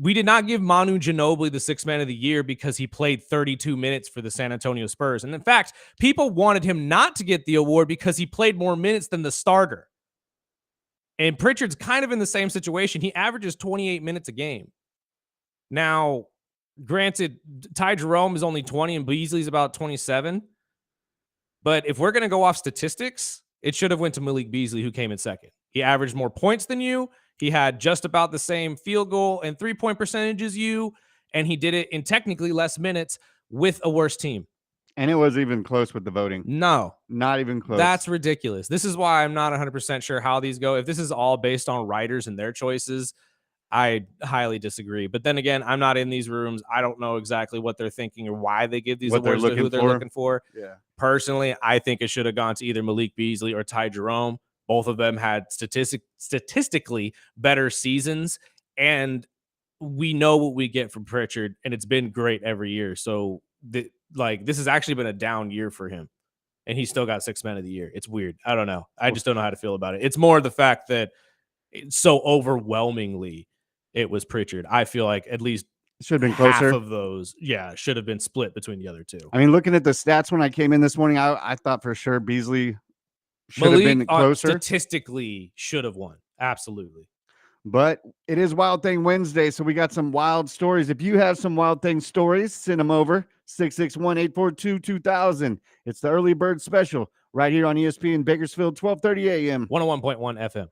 We did not give Manu Ginobili the sixth man of the year because he played 32 minutes for the San Antonio Spurs. And in fact, people wanted him not to get the award because he played more minutes than the starter. And Pritchard's kind of in the same situation. He averages 28 minutes a game. Now, granted, Ty Jerome is only 20 and Beasley's about 27. But if we're going to go off statistics, it should have went to Malik Beasley, who came in second. He averaged more points than you. He had just about the same field goal and 3-point percentage as you. And he did it in technically less minutes with a worse team. And it was even close with the voting. No. Not even close. That's ridiculous. This is why I'm not 100% sure how these go. If this is all based on writers and their choices, I highly disagree. But then again, I'm not in these rooms. I don't know exactly what they're thinking or why they give these awards to who they're looking for. Yeah. Personally, I think it should have gone to either Malik Beasley or Ty Jerome. Both of them had statistically better seasons. And we know what we get from Pritchard, and it's been great every year. So this has actually been a down year for him, and he still got sixth man of the year. It's weird. I don't know. I just don't know how to feel about it. It's more the fact that so overwhelmingly it was Pritchard. I feel like at least should have been half closer. of those, should have been split between the other two. I mean, looking at the stats when I came in this morning, I thought for sure Beasley should have been closer. Statistically should have won. Absolutely. But it is Wild Thing Wednesday, so we got some wild stories. If you have some Wild Thing stories, send them over 661-842-2000. It's the early bird special right here on ESPN Bakersfield, 1230 a.m. 101.1 FM.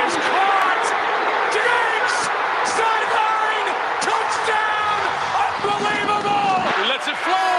is caught. Diggs, sideline, touchdown, unbelievable. He lets it fly.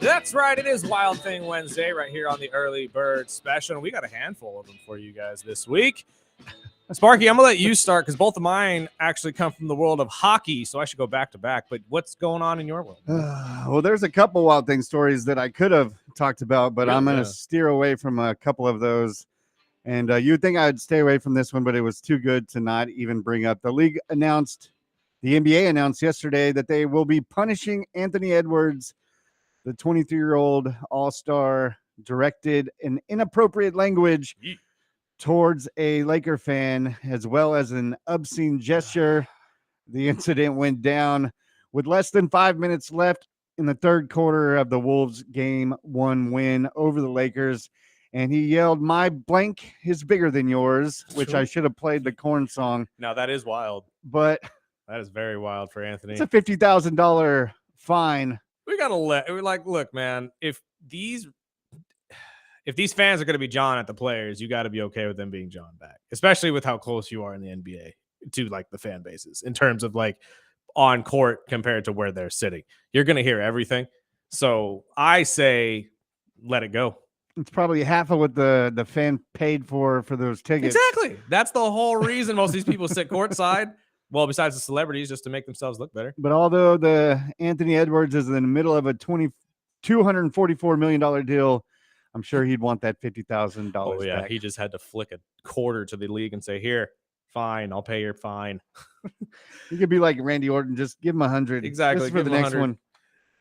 That's right. It is Wild Thing Wednesday right here on the Early Bird Special. We got a handful of them for you guys this week. Sparky, I'm going to let you start because both of mine actually come from the world of hockey, so I should go back to back. But what's going on in your world? Well, there's a couple Wild Thing stories that I could have talked about, but I'm going to steer away from a couple of those. And you'd think I'd stay away from this one, but it was too good to not even bring up. The league announced, the NBA announced yesterday that they will be punishing Anthony Edwards. The 23-year-old all-star directed an inappropriate language towards a Laker fan, as well as an obscene gesture. The incident went down with less than 5 minutes left in the third quarter of the Wolves' Game 1 win over the Lakers. And he yelled, "My blank is bigger than yours," which I should have played the Korn song. Now, that is wild. But that is very wild for Anthony. It's a $50,000 fine. We gotta look, man. If these fans are gonna be John at the players, you got to be okay with them being John back, especially with how close you are in the NBA to like the fan bases in terms of like on court compared to where they're sitting. You're gonna hear everything. So I say, let it go. It's probably half of what the fan paid for those tickets. Exactly. That's the whole reason most of these people sit courtside. Well, besides the celebrities, just to make themselves look better. But although the Anthony Edwards is in the middle of a $244 million deal, I'm sure he'd want that $50,000. Oh, yeah. Back. He just had to flick a quarter to the league and say, "Here, fine, I'll pay your fine." You could be like Randy Orton, just give him 100. Exactly. For the next one.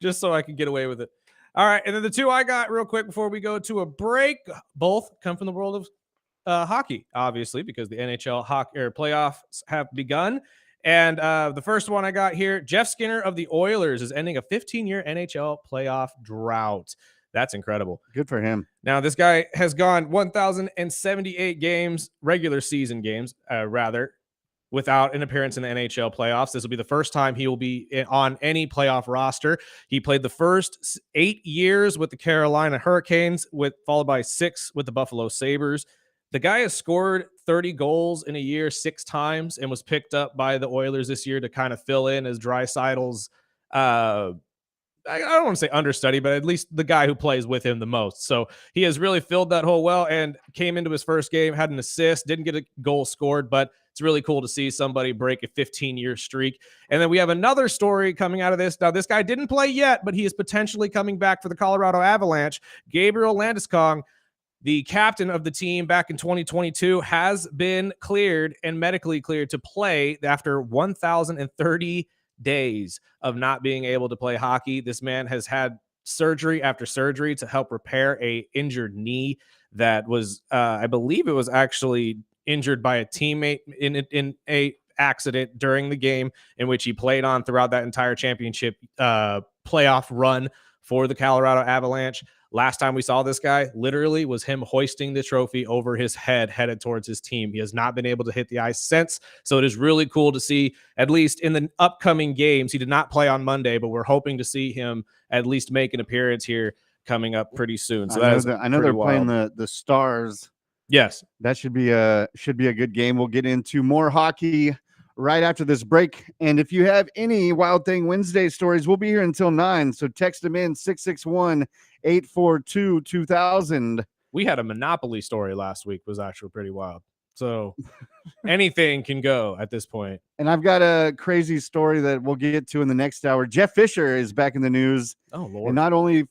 Just so I can get away with it. All right. And then the two I got real quick before we go to a break, both come from the world of hockey, obviously, because the NHL hockey playoffs have begun. And the first one I got here, Jeff Skinner of the Oilers is ending a 15-year NHL playoff drought. That's incredible. Good for him. Now, this guy has gone 1,078 games, regular season games, without an appearance in the NHL playoffs. This will be the first time he will be on any playoff roster. He played the first 8 years with the Carolina Hurricanes, followed by 6 with the Buffalo Sabres. The guy has scored 30 goals in a year 6 times and was picked up by the Oilers this year to kind of fill in as Draisaitl's, I don't want to say understudy, but at least the guy who plays with him the most. So he has really filled that hole well and came into his first game, had an assist, didn't get a goal scored, but it's really cool to see somebody break a 15-year streak. And then we have another story coming out of this. Now, this guy didn't play yet, but he is potentially coming back for the Colorado Avalanche. Gabriel Landeskog, the captain of the team back in 2022, has been cleared and medically cleared to play after 1,030 days of not being able to play hockey. This man has had surgery after surgery to help repair a injured knee that was, I believe it was actually injured by a teammate in a accident during the game in which he played on throughout that entire championship playoff run for the Colorado Avalanche. Last time we saw this guy literally was him hoisting the trophy over his head headed towards his team. He has not been able to hit the ice since. So it is really cool to see, at least in the upcoming games. He did not play on Monday, but we're hoping to see him at least make an appearance here coming up pretty soon. So I know they're playing the Stars. Yes. That should be a good game. We'll get into more hockey right after this break. And if you have any Wild Thing Wednesday stories, we'll be here until 9. So text them in 661-842-2000. We had a Monopoly story last week, was actually pretty wild. So anything can go at this point. And I've got a crazy story that we'll get to in the next hour. Jeff Fisher is back in the news. Oh, Lord. And not only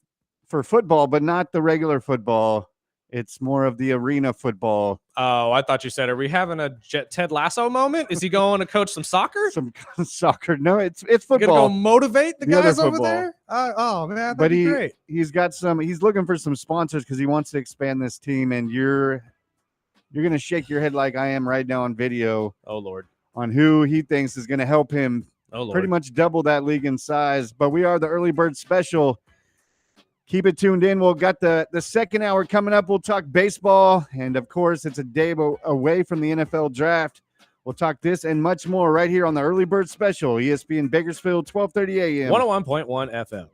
for football, but not the regular football. It's more of the arena football. Oh, I thought you said, are we having a Ted Lasso moment? Is he going to coach some soccer? Some soccer. No, it's football. You're going to go motivate the guys over there? Oh, man, that'd be great. He's looking for some sponsors because he wants to expand this team, and you're going to shake your head like I am right now on video. Oh, Lord. on who he thinks is going to help him Oh, pretty Lord. much double that league in size. But we are the early bird special. Keep it tuned in. We'll got the second hour coming up. We'll talk baseball. And, of course, it's a day away from the NFL draft. We'll talk this and much more right here on the Early Bird Special, ESPN Bakersfield, 12:30 a.m. 101.1 FM.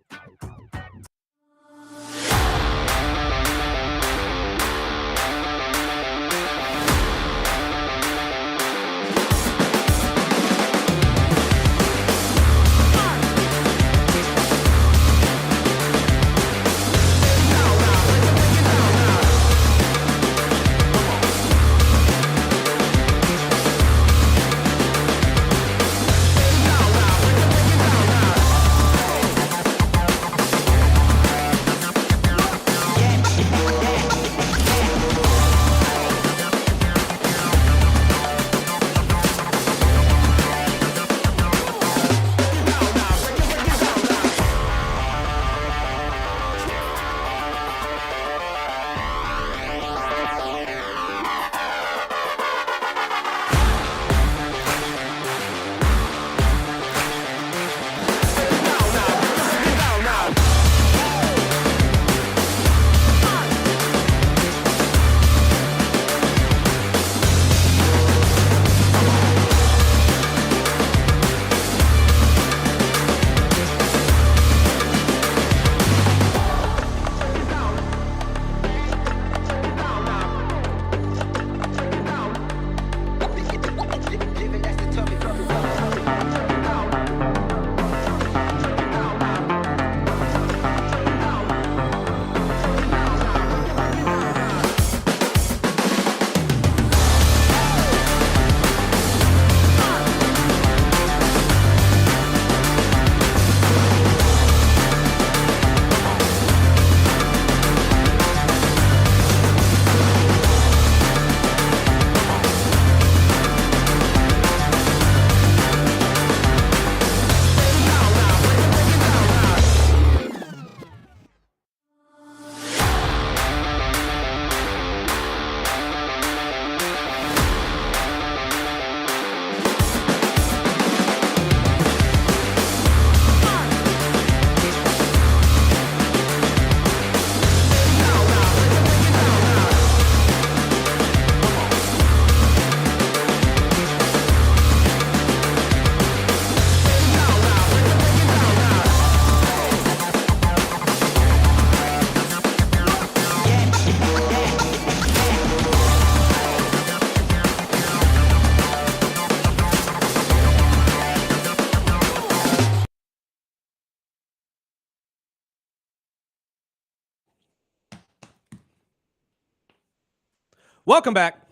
Welcome back.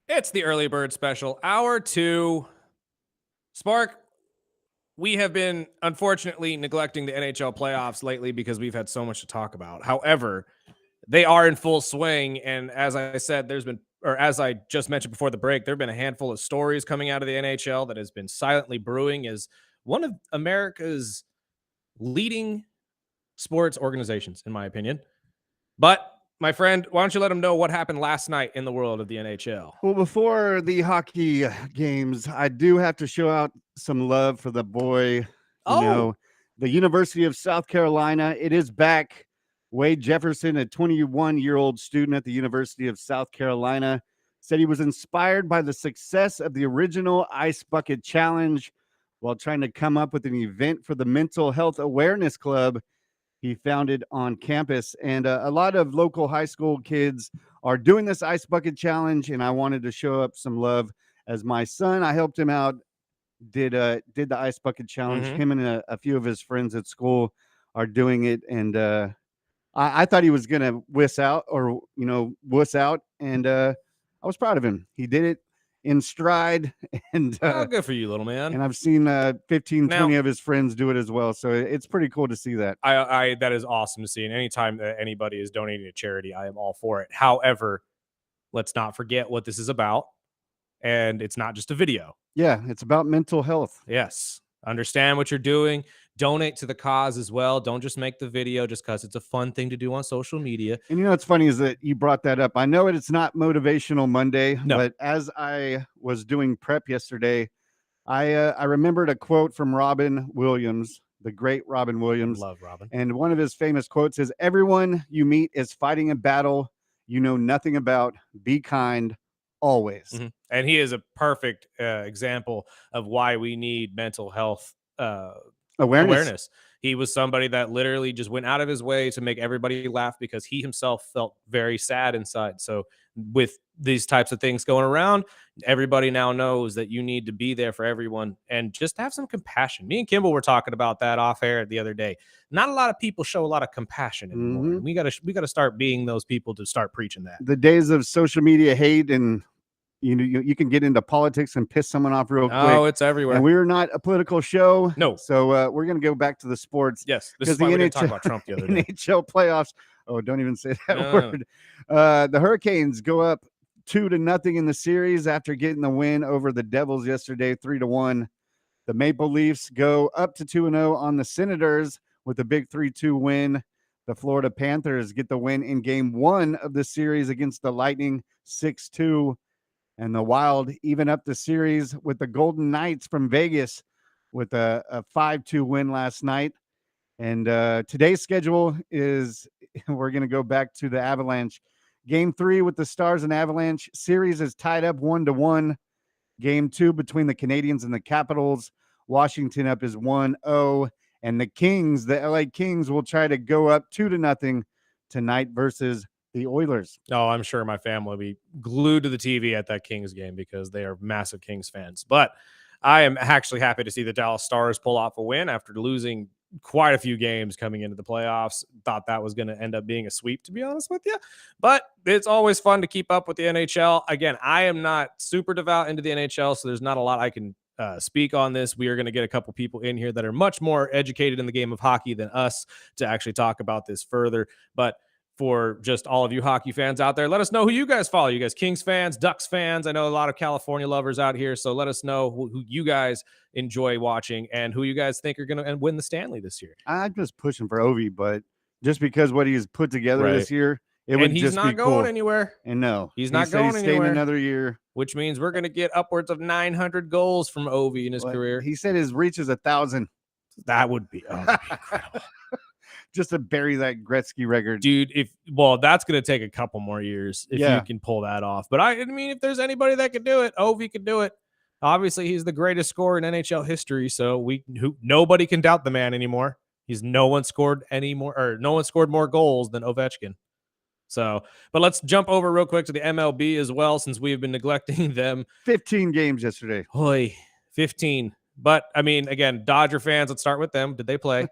It's the Early Bird Special, Hour 2. Spark, we have been unfortunately neglecting the NHL playoffs lately because we've had so much to talk about. However, they are in full swing. And as I said, as I just mentioned before the break, there have been a handful of stories coming out of the NHL that has been silently brewing as one of America's leading sports organizations, in my opinion. But my friend, why don't you let them know what happened last night in the world of the NHL? Well, before the hockey games, I do have to show out some love for the boy, the University of South Carolina. It is back. Wade Jefferson, a 21-year-old student at the University of South Carolina, said he was inspired by the success of the original Ice Bucket Challenge while trying to come up with an event for the Mental Health Awareness Club he founded on campus. And a lot of local high school kids are doing this Ice Bucket Challenge, and I wanted to show up some love as my son. I helped him out, did the Ice Bucket Challenge. Him and a few of his friends at school are doing it, and I thought he was gonna wuss out, and I was proud of him. He did it in stride, and good for you, little man. And I've seen 20 of his friends do it as well, so it's pretty cool to see that. I that is awesome to see, and anytime that anybody is donating to charity, I am all for it. However, let's not forget what this is about, and it's not just a video. Yeah, it's about mental health. Yes. Understand what you're doing. donate to the cause as well. Don't just make the video just because it's a fun thing to do on social media. And you know what's funny is that you brought that up. I know it's not Motivational Monday, No. but as I was doing prep yesterday, I remembered a quote from Robin Williams, the great Robin Williams. Love Robin. And one of his famous quotes is, "Everyone you meet is fighting a battle you know nothing about. Be kind always." Mm-hmm. And he is a perfect example of why we need mental health awareness. He was somebody that literally just went out of his way to make everybody laugh because he himself felt very sad inside. So with these types of things going around, everybody now knows that you need to be there for everyone and just have some compassion. Me and Kimball were talking about that off air the other day. Not a lot of people show a lot of compassion anymore. Mhm. And we gotta start being those people to start preaching that. The days of social media hate, and you can get into politics and piss someone off real quick. Oh, it's everywhere. And we're not a political show. No. So we're going to go back to the sports. Yes, this is why we didn't talk about Trump the other day. NHL playoffs. Oh, don't even say that No. word. The Hurricanes go up 2-0 in the series after getting the win over the Devils yesterday, 3-1. The Maple Leafs go up to 2-0 on the Senators with a big 3-2 win. The Florida Panthers get the win in game 1 of the series against the Lightning, 6-2. And the Wild even up the series with the Golden Knights from Vegas with a 5-2 win last night. And today's schedule is we're going to go back to the Avalanche. Game 3 with the Stars and Avalanche. Series is tied up 1-1. Game 2 between the Canadiens and the Capitals. Washington up is 1-0. And the Kings, the LA Kings, will try to go up 2-0 tonight versus the Oilers. Oh, I'm sure my family will be glued to the TV at that Kings game because they are massive Kings fans. But I am actually happy to see the Dallas Stars pull off a win after losing quite a few games coming into the playoffs. Thought that was going to end up being a sweep, to be honest with you. But it's always fun to keep up with the NHL. Again, I am not super devout into the NHL, so there's not a lot I can speak on this. We are going to get a couple people in here that are much more educated in the game of hockey than us to actually talk about this further. But for just all of you hockey fans out there, let us know who you guys follow. You guys Kings fans, Ducks fans. I know a lot of California lovers out here, so let us know who you guys enjoy watching and who you guys think are going to win the Stanley this year. I'm just pushing for Ovi, but just because what he's put together this year, it would he's just not be going cool. anywhere. And no, he's he not said going he's anywhere. staying another year, which means we're going to get upwards of 900 goals from Ovi in his career. He said his reach is 1,000. That would be incredible. Just to bury that Gretzky record, dude. That's going to take a couple more years if you can pull that off. But I mean, if there's anybody that could do it, Ovi could do it. Obviously, he's the greatest scorer in NHL history, so nobody can doubt the man anymore. No one scored more goals than Ovechkin. So, but let's jump over real quick to the MLB as well, since we have been neglecting them. 15 games yesterday. Hoy, 15. But I mean, again, Dodger fans. Let's start with them. Did they play?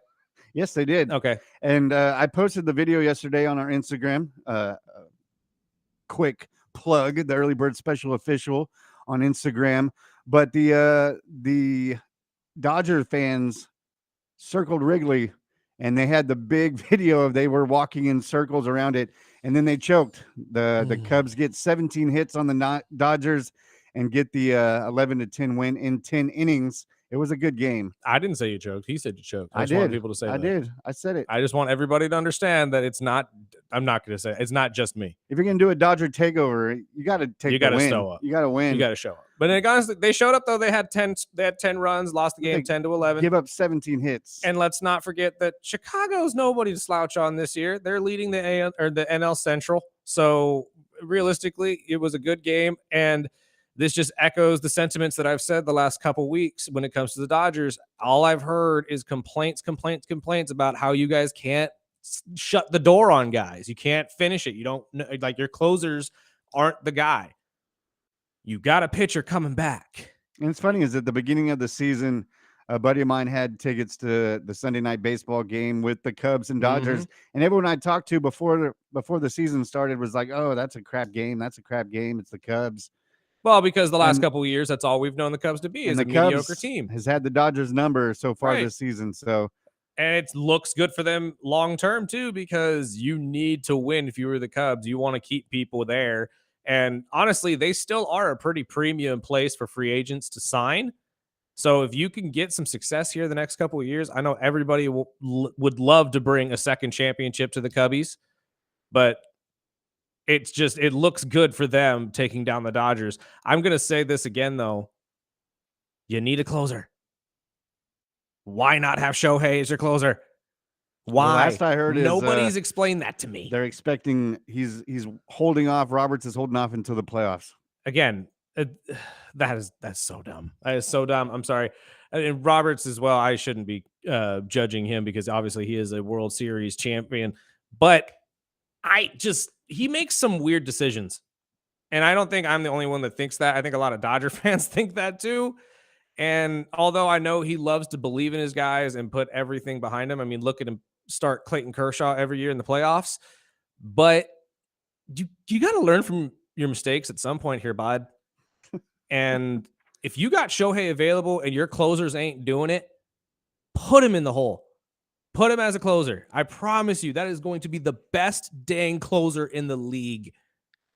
Yes, they did. Okay. And I posted the video yesterday on our Instagram. Quick plug, the Early Bird Special Official on Instagram. But the Dodger fans circled Wrigley, and they had the big video of they were walking in circles around it, and then they choked. The Cubs get 17 hits on the Dodgers and get the 11-10 win in 10 innings. It was a good game. I didn't say you choked. He said you choked. I just did. want people to say I that. did. I said it. I just want everybody to understand that it's not. I'm not going to say it's not just me. If you're going to do a Dodger takeover, you got to take. You got to win. show up. You got to win. You got to show up. But honestly, they showed up though. They had 10 runs, lost the game 10-11. Give up 17 hits. And let's not forget that Chicago's nobody to slouch on this year. They're leading the NL Central. So realistically, it was a good game, and this just echoes the sentiments that I've said the last couple weeks when it comes to the Dodgers. All I've heard is complaints about how you guys can't shut the door on guys. You can't finish it. You don't like your closers aren't the guy. You got a pitcher coming back. And it's funny is at the beginning of the season, a buddy of mine had tickets to the Sunday night baseball game with the Cubs and Dodgers. And everyone I talked to before the season started was like, oh, that's a crap game. That's a crap game. It's the Cubs. Well, because the last couple of years, that's all we've known the Cubs to be is a mediocre team. Has had the Dodgers number so far this season. So, and it looks good for them long term too, because you need to win if you were the Cubs. You want to keep people there. And honestly, they still are a pretty premium place for free agents to sign. So if you can get some success here the next couple of years, I know everybody would love to bring a second championship to the Cubbies, but it looks good for them taking down the Dodgers. I'm going to say this again, though. You need a closer. Why not have Shohei as your closer? Why? The last I heard Nobody's is explained that to me. they're expecting he's holding off. Roberts is holding off until the playoffs. Again, that's so dumb. That is so dumb. I'm sorry. And Roberts as well. I shouldn't be judging him because obviously he is a World Series champion, but he makes some weird decisions. And I don't think I'm the only one that thinks that. I think a lot of Dodger fans think that too. And although I know he loves to believe in his guys and put everything behind him, I mean, look at him start Clayton Kershaw every year in the playoffs. But you got to learn from your mistakes at some point here, bud. And if you got Shohei available and your closers ain't doing it, put him in the hole. Put him as a closer. I promise you that is going to be the best dang closer in the league.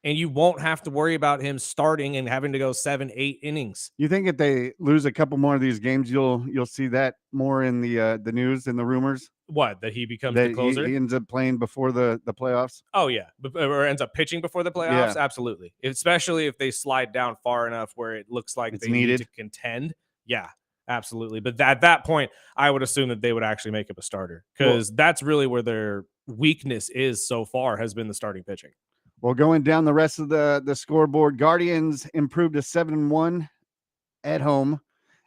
And you won't have to worry about him starting and having to go 7-8 innings. You think if they lose a couple more of these games, you'll see that more in the news and the rumors? What, that he becomes that the closer? He ends up playing before the playoffs? Oh, yeah. Or ends up pitching before the playoffs? Yeah. Absolutely. Especially if they slide down far enough where it looks like they need to contend. Yeah, absolutely. But at that point, I would assume that they would actually make him a starter because that's really where their weakness is so far has been the starting pitching. Well, going down the rest of the scoreboard, Guardians improved to 7-1 at home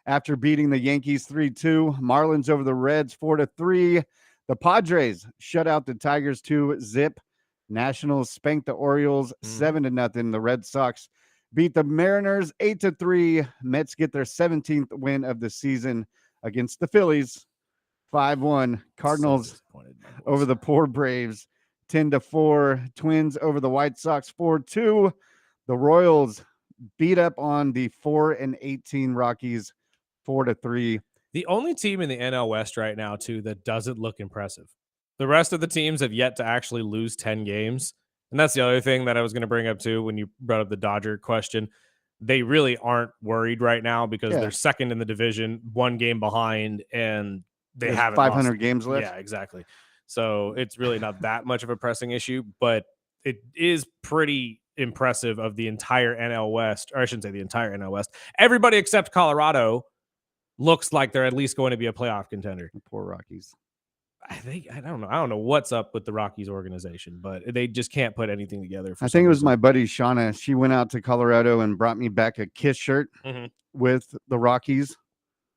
after beating the Yankees 3-2. Marlins over the Reds 4-3. The Padres shut out the Tigers 2-0. Nationals spanked the Orioles 7-0. The Red Sox beat the Mariners 8-3. Mets get their 17th win of the season against the Phillies 5-1. Cardinals over the poor Braves 10-4. Twins over the White Sox 4-2. The Royals beat up on the 4-18 Rockies 4-3. The only team in the NL West right now, too, that doesn't look impressive. The rest of the teams have yet to actually lose 10 games. And that's the other thing that I was going to bring up, too, when you brought up the Dodger question. They really aren't worried right now because they're second in the division, one game behind, and they have 500 games left. Yeah, exactly. So it's really not that much of a pressing issue, but it is pretty impressive of the entire NL West, or I shouldn't say the entire NL West. Everybody except Colorado looks like they're at least going to be a playoff contender. The poor Rockies. I don't know. I don't know what's up with the Rockies organization, but they just can't put anything together. I think it was my buddy Shauna. She went out to Colorado and brought me back a Kiss shirt with the Rockies.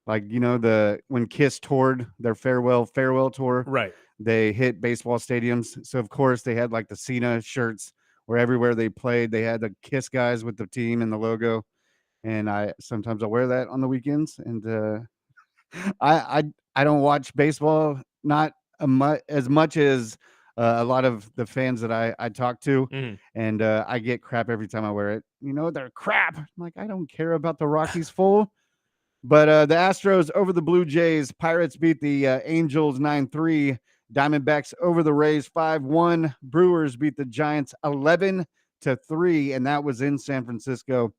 Like, you know, when Kiss toured their farewell tour. Right. They hit baseball stadiums. So, of course, they had like the Cena shirts where everywhere they played, they had the Kiss guys with the team and the logo. And sometimes I'll wear that on the weekends. And I don't watch baseball, not as much as a lot of the fans that I talk to. And I get crap every time I wear it. You know, they're crap. I'm like, I don't care about the Rockies full. But the Astros over the Blue Jays. Pirates beat the Angels 9-3. Diamondbacks over the Rays 5-1. Brewers beat the Giants 11-3, and that was in San Francisco.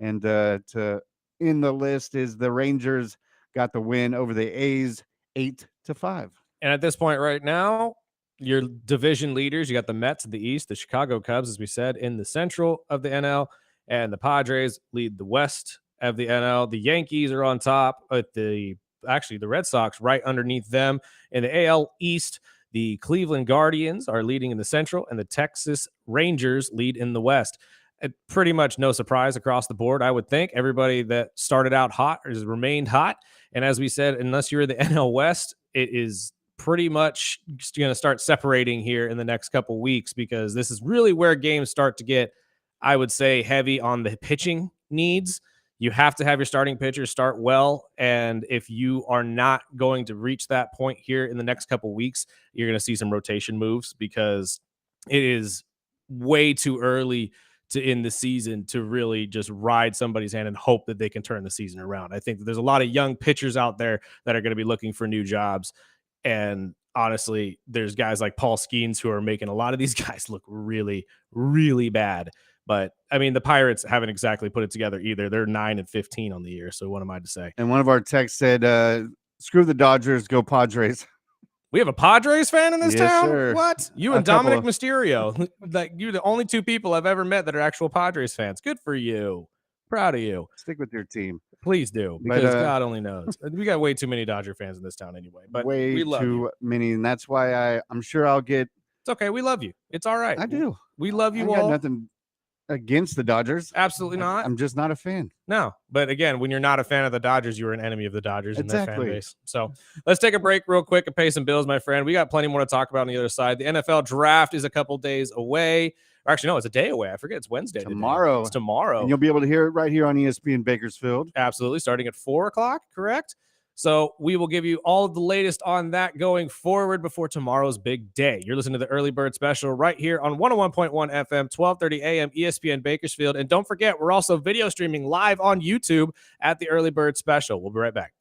And to end the list is the Rangers got the win over the A's 8-5. And at this point right now, your division leaders, you got the Mets in the East, the Chicago Cubs, as we said, in the Central of the NL, and the Padres lead the West of the NL. The Yankees are on top, but the Red Sox right underneath them. In the AL East, the Cleveland Guardians are leading in the Central, and the Texas Rangers lead in the West. Pretty much no surprise across the board, I would think. Everybody that started out hot has remained hot. And as we said, unless you're in the NL West, it is pretty much going to start separating here in the next couple weeks because this is really where games start to get, I would say, heavy on the pitching needs. You have to have your starting pitcher start well. And if you are not going to reach that point here in the next couple of weeks, you're going to see some rotation moves because it is way too early to end the season to really just ride somebody's hand and hope that they can turn the season around. I think that there's a lot of young pitchers out there that are going to be looking for new jobs. And honestly, there's guys like Paul Skeens who are making a lot of these guys look really, really bad. But I mean, the Pirates haven't exactly put it together either. They're 9-15 on the year. So what am I to say? And one of our texts said, "Screw the Dodgers, go Padres." We have a Padres fan in this Yes, town? sir. What? You A and Dominic couple. Mysterio. Like, you're the only two people I've ever met that are actual Padres fans. Good for you. Proud of you. Stick with your team. Please do, But, because God only knows. We got way too many Dodger fans in this town anyway. But way we love too you. many, and that's why I'm sure I'll get. It's okay. We love you. It's all right. I do. We love I you got all. nothing against the Dodgers. Absolutely not. I'm just not a fan. No, but again, when you're not a fan of the Dodgers, you are an enemy of the Dodgers and their fan Exactly. base. So let's take a break real quick and pay some bills, my friend. We got plenty more to talk about on the other side. The NFL draft is a couple days away. Or actually, no, it's a day away. I forget. It's Wednesday today. Tomorrow. It's tomorrow. And you'll be able to hear it right here on ESPN Bakersfield. Absolutely. Starting at 4:00, correct? So we will give you all of the latest on that going forward before tomorrow's big day. You're listening to the Early Bird Special right here on 101.1 FM, 1230 AM, ESPN Bakersfield. And don't forget, we're also video streaming live on YouTube at the Early Bird Special. We'll be right back.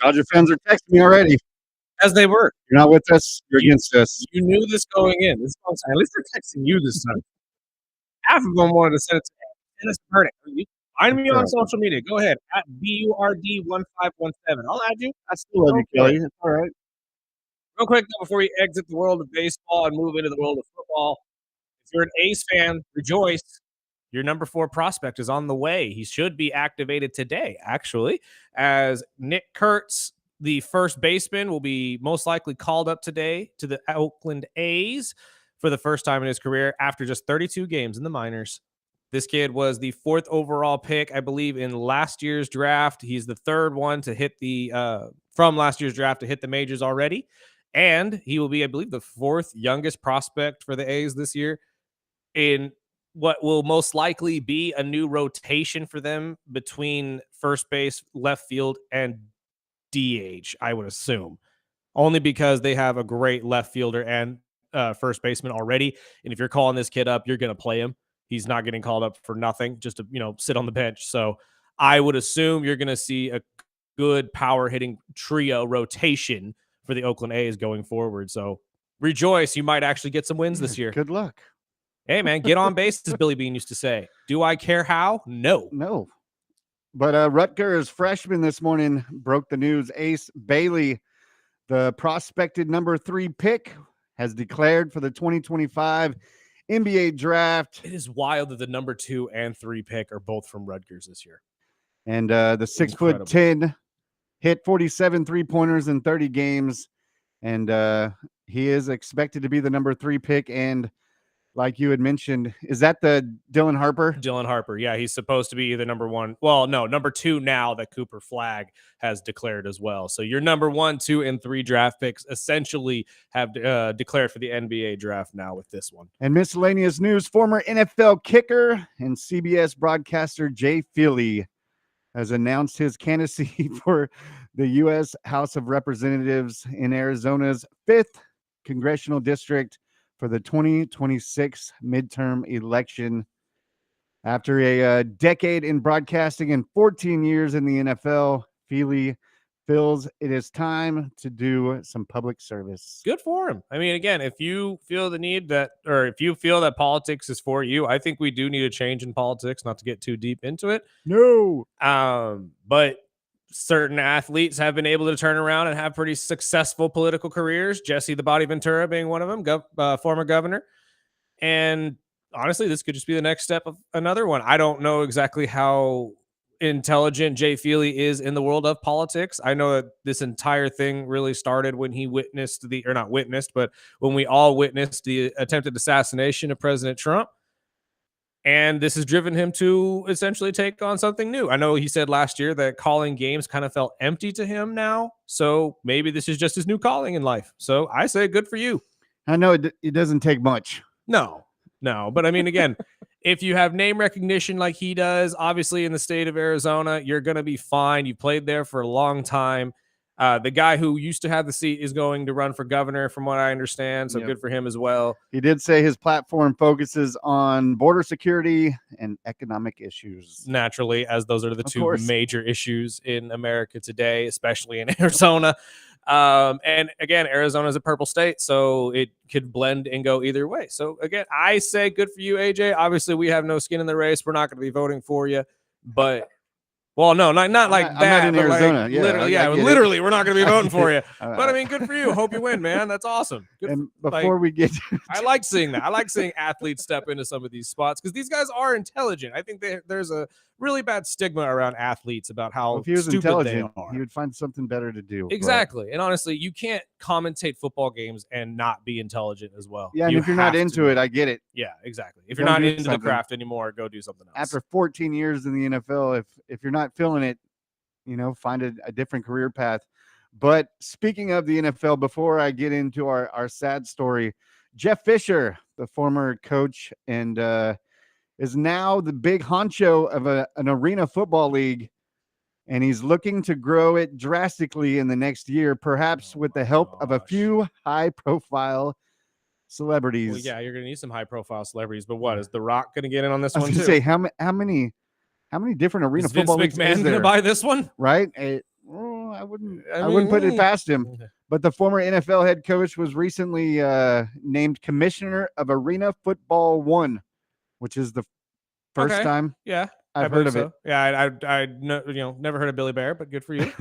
Dodger fans are texting me already. As they were. You're not with us. You're against us. You knew this going in. This is what I'm saying. At least they're texting you this time. Half of them wanted to send it to me. Send us a verdict. Find me on social media. Go ahead. At BURD1517. I'll add you. I still love you, Kelly. It's all right. Real quick, though, before we exit the world of baseball and move into the world of football, if you're an A's fan, rejoice. your number 4 prospect is on the way. He should be activated today, actually, as Nick Kurtz, the first baseman, will be most likely called up today to the Oakland A's for the first time in his career after just 32 games in the minors. This kid was the 4th overall pick, I believe, in last year's draft. He's the 3rd one to hit from last year's draft to hit the majors already. And he will be, I believe, the 4th youngest prospect for the A's this year in what will most likely be a new rotation for them between first base, left field, and DH, I would assume. Only because they have a great left fielder and first baseman already. And if you're calling this kid up, you're going to play him. He's not getting called up for nothing, just to, sit on the bench. So I would assume you're going to see a good power hitting trio rotation for the Oakland A's going forward. So rejoice. You might actually get some wins this year. Good luck. Hey, man, get on base, as Billy Bean used to say. Do I care how? No. But Rutgers freshman this morning broke the news. Ace Bailey, the prospected number 3 pick, has declared for the 2025 NBA draft. It is wild that the number 2 and 3 pick are both from Rutgers this year. And the 6'10" hit 47 3-pointers in 30 games. And he is expected to be the number 3 pick. And like you had mentioned, is that the Dylan Harper? Dylan Harper, yeah. He's supposed to be either number 1. Well, no, number 2 now that Cooper Flagg has declared as well. So your number 1, 2, and 3 draft picks essentially have declared for the NBA draft now with this one. And miscellaneous news, former NFL kicker and CBS broadcaster Jay Feely has announced his candidacy for the U.S. House of Representatives in Arizona's 5th congressional district for the 2026 midterm election. After a decade in broadcasting and 14 years in the NFL, Feely feels it is time to do some public service. Good for him. I mean, again, if you feel the need that, or if you feel that politics is for you, I think we do need a change in politics, not to get too deep into it. No. But certain athletes have been able to turn around and have pretty successful political careers. Jesse the Body Ventura being one of them, former governor. And honestly, this could just be the next step of another one. I don't know exactly how intelligent Jay Feely is in the world of politics. I know that this entire thing really started when he witnessed but when we all witnessed the attempted assassination of President Trump. And this has driven him to essentially take on something new. I know he said last year that calling games kind of felt empty to him now. So maybe this is just his new calling in life. So I say good for you. I know it doesn't take much. No. But I mean, again, if you have name recognition like he does, obviously in the state of Arizona, you're going to be fine. You played there for a long time. The guy who used to have the seat is going to run for governor, from what I understand. So Good for him as well. He did say his platform focuses on border security and economic issues. Naturally, as those are the two major issues in America today, especially in Arizona. And again, Arizona is a purple state, so it could blend and go either way. So again, I say good for you, AJ. Obviously, we have no skin in the race. We're not going to be voting for you, but well, no, not like that. I'm not in Arizona. Like, literally, we're not going to be voting for you. But I mean, good for you. Hope you win, man. That's awesome. And before we get, I like seeing that. I like seeing athletes step into some of these spots because these guys are intelligent. I think there's a really bad stigma around athletes about how if he was stupid intelligent, they are. He would find something better to do. Exactly. But. And honestly, you can't commentate football games and not be intelligent as well. Yeah, and if you're not into it, I get it. Yeah, exactly. If you're not into the craft anymore, go do something else. After 14 years in the NFL, if you're not feeling it, find a different career path. But speaking of the NFL, before I get into our sad story, Jeff Fisher, the former coach and is now the big honcho of an arena football league, and he's looking to grow it drastically in the next year, perhaps with the help of a few high-profile celebrities. Well, yeah, you're going to need some high-profile celebrities, but what, is The Rock going to get in on this one too? I was going to say, how many different arena is football Vince leagues McMahon going to buy this one? Right? I wouldn't put it past him. But the former NFL head coach was recently named commissioner of Arena Football One, which is the first time I've heard of it. Yeah, I never heard of Billy Bear, but good for you.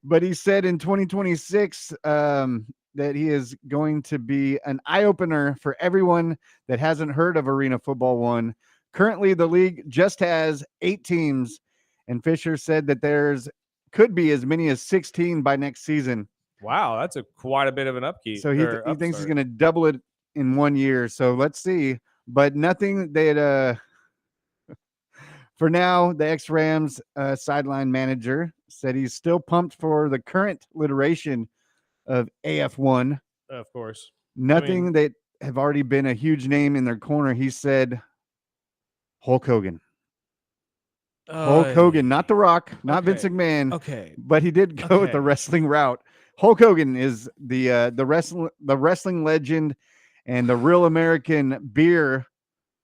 But he said in 2026 that he is going to be an eye-opener for everyone that hasn't heard of Arena Football One Currently, the league just has 8 teams, and Fisher said that could be as many as 16 by next season. Wow, that's quite a bit of an upkeep. So he thinks he's going to double it in 1 year. So let's see. But nothing that for now, the ex-Rams sideline manager said he's still pumped for the current iteration of AF1. Of course. Nothing that have already been a huge name in their corner. He said Hulk Hogan. Hulk Hogan, not The Rock, not Vince McMahon. Okay. But he did go with the wrestling route. Hulk Hogan is the wrestling legend, and the Real American Beer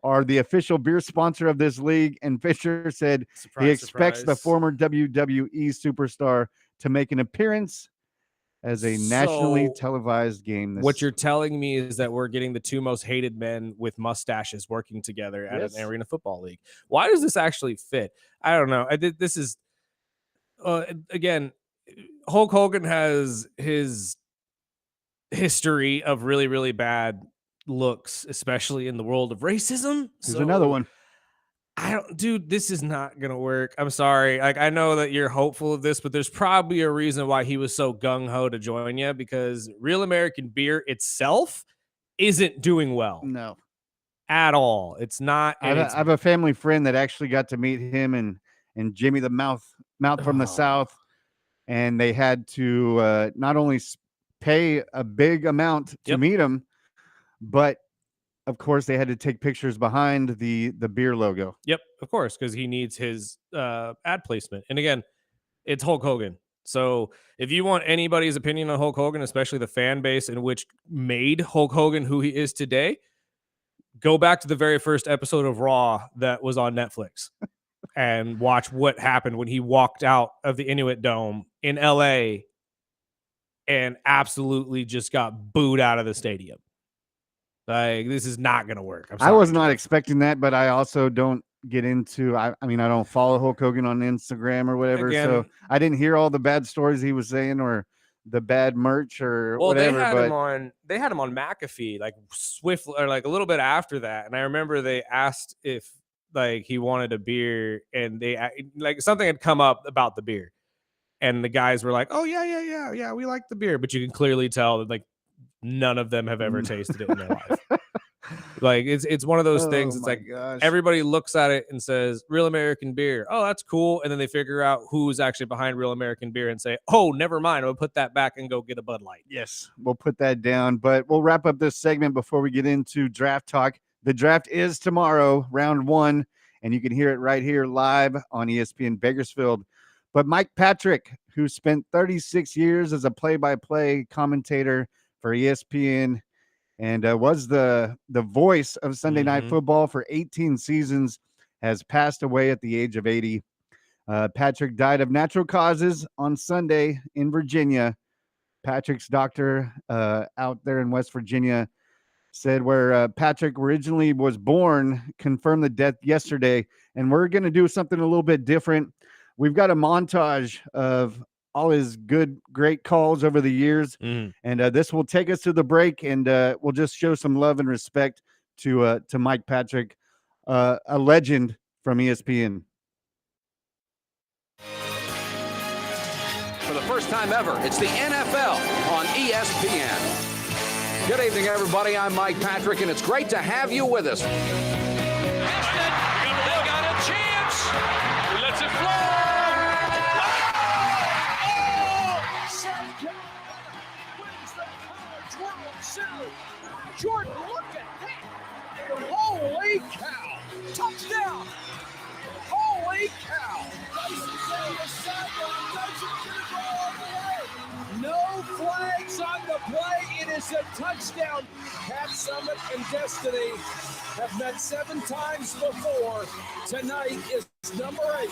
are the official beer sponsor of this league. And Fisher said he expects the former WWE superstar to make an appearance as a nationally televised game. What you're telling me is that we're getting the two most hated men with mustaches working together at an arena football league. Why does this actually fit? I don't know. This is again, Hulk Hogan has his history of really, really bad looks, especially in the world of racism. There's another one. Dude, this is not gonna work. I'm sorry. Like, I know that you're hopeful of this, but there's probably a reason why he was so gung-ho to join you, because Real American Beer itself isn't doing well. No. At all. It's not. I have a family friend that actually got to meet him and Jimmy the Mouth from the South, and they had to not only pay a big amount to meet him, but of course they had to take pictures behind the beer logo. Yep, of course, because he needs his ad placement. And again, it's Hulk Hogan. So if you want anybody's opinion on Hulk Hogan, especially the fan base in which made Hulk Hogan who he is today, go back to the very first episode of Raw that was on Netflix and watch what happened when he walked out of the Inuit Dome in LA and absolutely just got booed out of the stadium. Like, this is not going to work. I was not expecting that, but I also don't get into, I mean, I don't follow Hulk Hogan on Instagram or whatever. So I didn't hear all the bad stories he was saying or the bad merch or whatever. They had him on McAfee, like swiftly, or like a little bit after that. And I remember they asked if like he wanted a beer, and they like something had come up about the beer. And the guys were like, oh, yeah, we like the beer. But you can clearly tell that like none of them have ever tasted it in their life. Like, it's one of those things. It's like, everybody looks at it and says, Real American Beer. Oh, that's cool. And then they figure out who's actually behind Real American Beer and say, oh, never mind. We'll put that back and go get a Bud Light. Yes, we'll put that down. But we'll wrap up this segment before we get into draft talk. The draft is tomorrow, round 1, and you can hear it right here live on ESPN Bakersfield. But Mike Patrick, who spent 36 years as a play-by-play commentator for ESPN and was the voice of Sunday Night Football for 18 seasons, has passed away at the age of 80. Patrick died of natural causes on Sunday in Virginia. Patrick's doctor out there in West Virginia said where Patrick originally was born confirmed the death yesterday. And we're going to do something a little bit different. We've got a montage of all his great calls over the years. And this will take us to the break, and we'll just show some love and respect to Mike Patrick, a legend from ESPN. For the first time ever, it's the NFL on ESPN. Good evening, everybody. I'm Mike Patrick, and it's great to have you with us. They got a chance. He lets it fly. Jordan, look at that! Holy cow! Touchdown! Holy cow! No flags on the play. It is a touchdown. Pat Summitt and Destiny have met 7 times before. Tonight is number 8.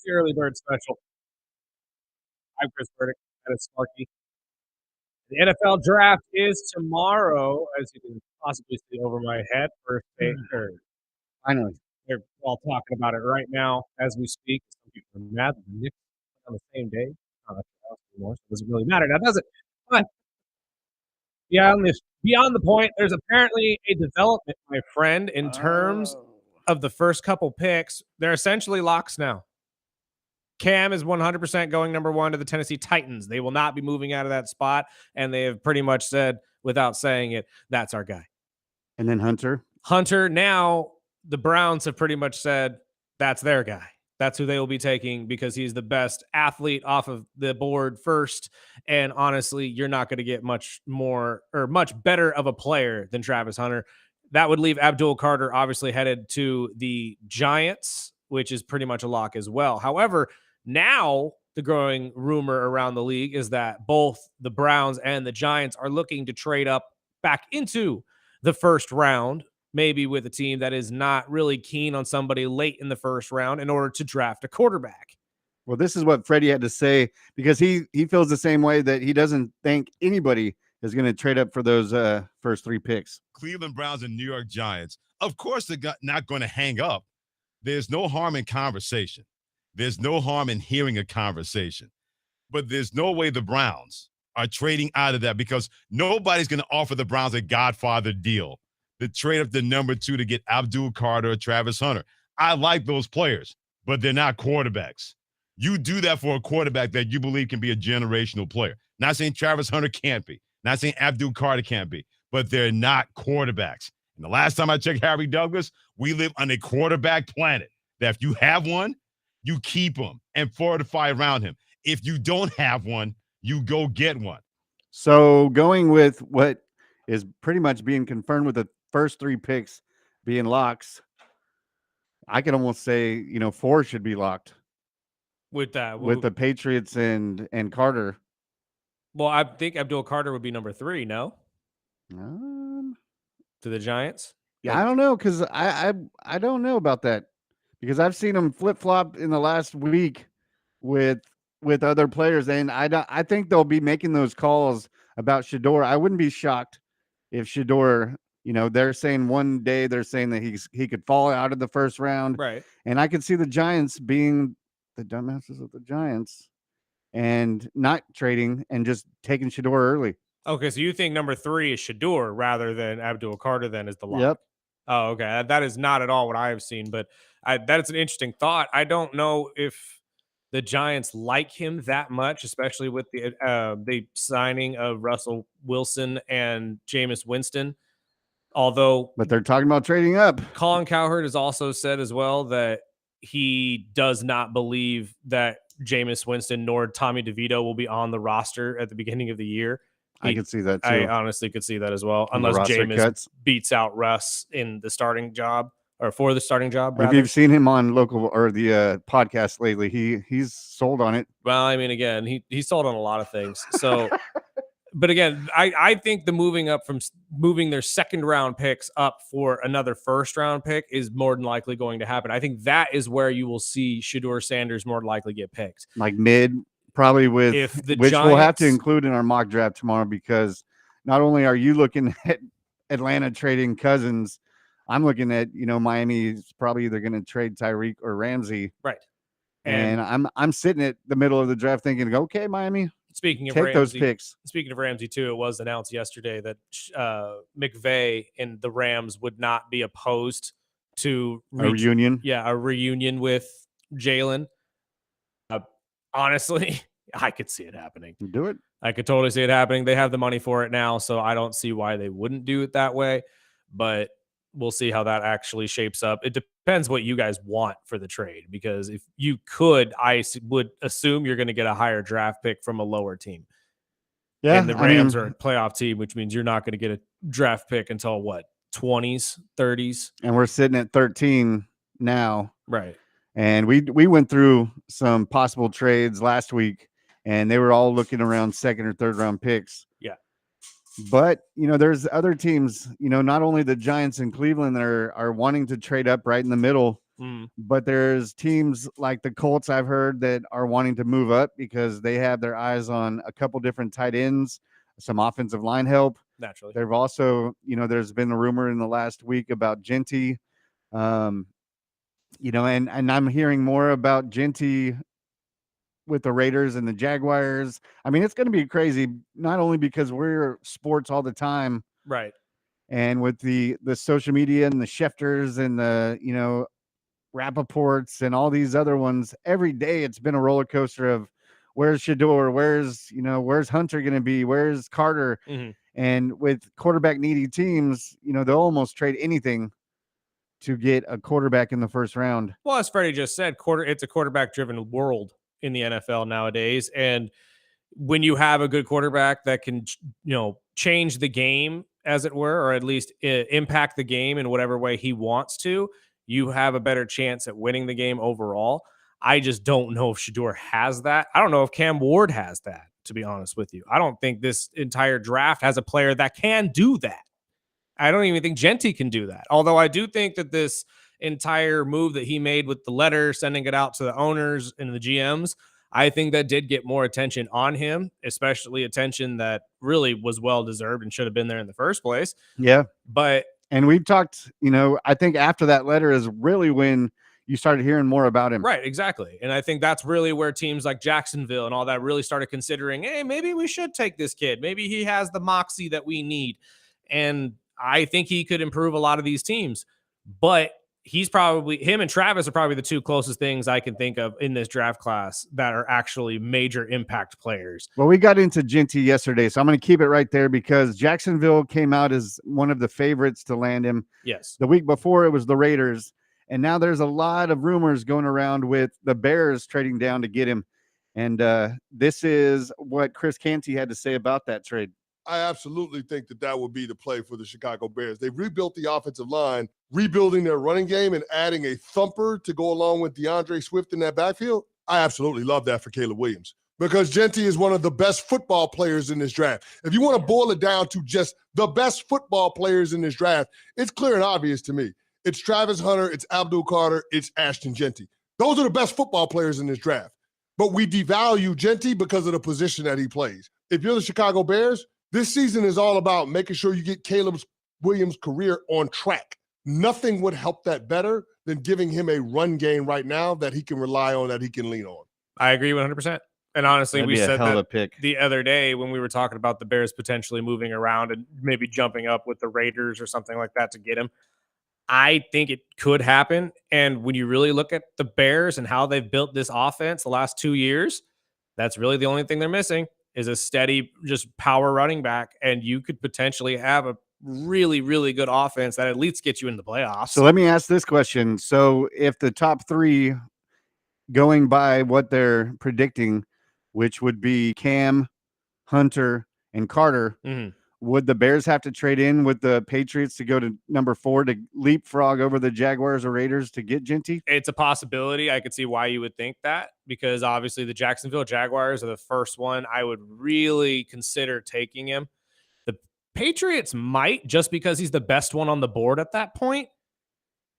the early bird special. I'm Chris Burdick. That is Sparky. The NFL draft is tomorrow, as you can possibly see over my head. First day, Finally. they're all talking about it right now as we speak. Some people are mad that the Knicks on the same day. Not at the house anymore, so it doesn't really matter now, does it? But beyond the point, there's apparently a development, my friend, in terms of the first couple picks. They're essentially locks now. Cam is 100% going number 1 to the Tennessee Titans. They will not be moving out of that spot, and they have pretty much said, without saying it, that's our guy. And then Hunter. Now the Browns have pretty much said that's their guy. That's who they will be taking because he's the best athlete off of the board first. And honestly, you're not going to get much more or much better of a player than Travis Hunter. That would leave Abdul Carter obviously headed to the Giants, which is pretty much a lock as well. However, now the growing rumor around the league is that both the Browns and the Giants are looking to trade up back into the first round, maybe with a team that is not really keen on somebody late in the first round in order to draft a quarterback. Well, this is what Freddie had to say because he feels the same way, that he doesn't think anybody is going to trade up for those first 3 picks. Cleveland Browns and New York Giants, of course, they're not going to hang up. There's no harm in conversation. There's no harm in hearing a conversation. But there's no way the Browns are trading out of that because nobody's going to offer the Browns a Godfather deal to trade up to number 2 to get Abdul Carter or Travis Hunter. I like those players, but they're not quarterbacks. You do that for a quarterback that you believe can be a generational player. Not saying Travis Hunter can't be. Not saying Abdul Carter can't be. But they're not quarterbacks. And the last time I checked Harry Douglas, we live on a quarterback planet that if you have one, you keep him and fortify around him. If you don't have one, you go get one. So going with what is pretty much being confirmed with the first 3 picks being locks, I can almost say, 4 should be locked. With that, with the Patriots and Carter. Well, I think Abdul Carter would be number 3, no? To the Giants? Yeah, I don't know, because I don't know about that. Because I've seen him flip-flop in the last week with other players, and I think they'll be making those calls about Shedeur. I wouldn't be shocked if Shedeur, they're saying one day they're saying that he could fall out of the first round. Right. And I could see the Giants being the dumbasses of the Giants and not trading and just taking Shedeur early. Okay, so you think number 3 is Shedeur rather than Abdul Carter then is the lock? Yep. Oh, okay. That is not at all what I have seen, but that is an interesting thought. I don't know if the Giants like him that much, especially with the signing of Russell Wilson and Jameis Winston. But they're talking about trading up. Colin Cowherd has also said as well that he does not believe that Jameis Winston nor Tommy DeVito will be on the roster at the beginning of the year. I could see that too. I honestly could see that as well, On the unless roster Jameis cuts. beats out Russ in the starting job or for the starting job. If Rather. you've seen him on local or the podcast lately, he's sold on it. Well, I mean, again, he's sold on a lot of things. So, but again, I think the moving their second round picks up for another first round pick is more than likely going to happen. I think that is where you will see Shedeur Sanders more likely get picked. Like mid, probably with which we'll have to include in our mock draft tomorrow, because not only are you looking at Atlanta trading Cousins, I'm looking at, Miami's probably either going to trade Tyreek or Ramsey. Right. And I'm sitting at the middle of the draft thinking, okay, Miami, speaking of take Ramsey, those picks. Speaking of Ramsey too, it was announced yesterday that McVay and the Rams would not be opposed to a reunion. Yeah, a reunion with Jalen. Honestly, I could see it happening. Do it. I could totally see it happening. They have the money for it now, so I don't see why they wouldn't do it that way. But we'll see how that actually shapes up. It depends what you guys want for the trade, because if you could, I would assume you're going to get a higher draft pick from a lower team. Yeah, and the Rams are a playoff team, which means you're not going to get a draft pick until what, 20s, 30s? And we're sitting at 13 now. Right. And we went through some possible trades last week, and they were all looking around second or third round picks. Yeah. But, there's other teams, not only the Giants and Cleveland that are wanting to trade up right in the middle. But there's teams like the Colts I've heard that are wanting to move up because they have their eyes on a couple different tight ends, some offensive line help. Naturally. They've also, there's been a rumor in the last week about Genty. And I'm hearing more about Genty with the Raiders and the Jaguars. I mean, it's going to be crazy, not only because we're sports all the time, right? And with the social media and the Schefters and the, Rappaports and all these other ones, every day it's been a roller coaster of where's Shador, where's Hunter going to be, where's Carter. And with quarterback needy teams, they'll almost trade anything to get a quarterback in the first round. Well, as Freddie just said, it's a quarterback driven world in the NFL nowadays. And when you have a good quarterback that can, change the game, as it were, or at least impact the game in whatever way he wants to, you have a better chance at winning the game overall. I just don't know if Shador has that. I don't know if Cam Ward has that, to be honest with you. I don't think this entire draft has a player that can do that. I don't even think Genty can do that. Although I do think that this entire move that he made with the letter, sending it out to the owners and the GMs, I think that did get more attention on him, especially attention that really was well-deserved and should have been there in the first place. Yeah. And we've talked, I think after that letter is really when you started hearing more about him. Right, exactly. And I think that's really where teams like Jacksonville and all that really started considering, hey, maybe we should take this kid. Maybe he has the moxie that we need. And I think he could improve a lot of these teams. But him and Travis are probably the two closest things I can think of in this draft class that are actually major impact players. Well, we got into Genty yesterday, so I'm going to keep it right there because Jacksonville came out as one of the favorites to land him. Yes. The week before it was the Raiders, and now there's a lot of rumors going around with the Bears trading down to get him. And this is what Chris Canty had to say about that trade. I absolutely think that would be the play for the Chicago Bears. They've rebuilt the offensive line, rebuilding their running game and adding a thumper to go along with DeAndre Swift in that backfield. I absolutely love that for Caleb Williams because Genty is one of the best football players in this draft. If you want to boil it down to just the best football players in this draft, it's clear and obvious to me. It's Travis Hunter, it's Abdul Carter, it's Ashton Genty. Those are the best football players in this draft. But we devalue Genty because of the position that he plays. If you're the Chicago Bears, this season is all about making sure you get Caleb Williams' career on track. Nothing would help that better than giving him a run game right now that he can rely on, that he can lean on. I agree 100%. And honestly, we said that pick the other day when we were talking about the Bears potentially moving around and maybe jumping up with the Raiders or something like that to get him. I think it could happen. And when you really look at the Bears and how they've built this offense the last 2 years, that's really the only thing they're missing is a steady, just power running back. And you could potentially have a really, really good offense that at least gets you in the playoffs. So let me ask this question. So if the top three, going by what they're predicting, which would be Cam, Hunter, and Carter, would the Bears have to trade in with the Patriots to go to number 4 to leapfrog over the Jaguars or Raiders to get Genty? It's a possibility. I could see why you would think that because obviously the Jacksonville Jaguars are the first one I would really consider taking him. The Patriots might, just because he's the best one on the board at that point.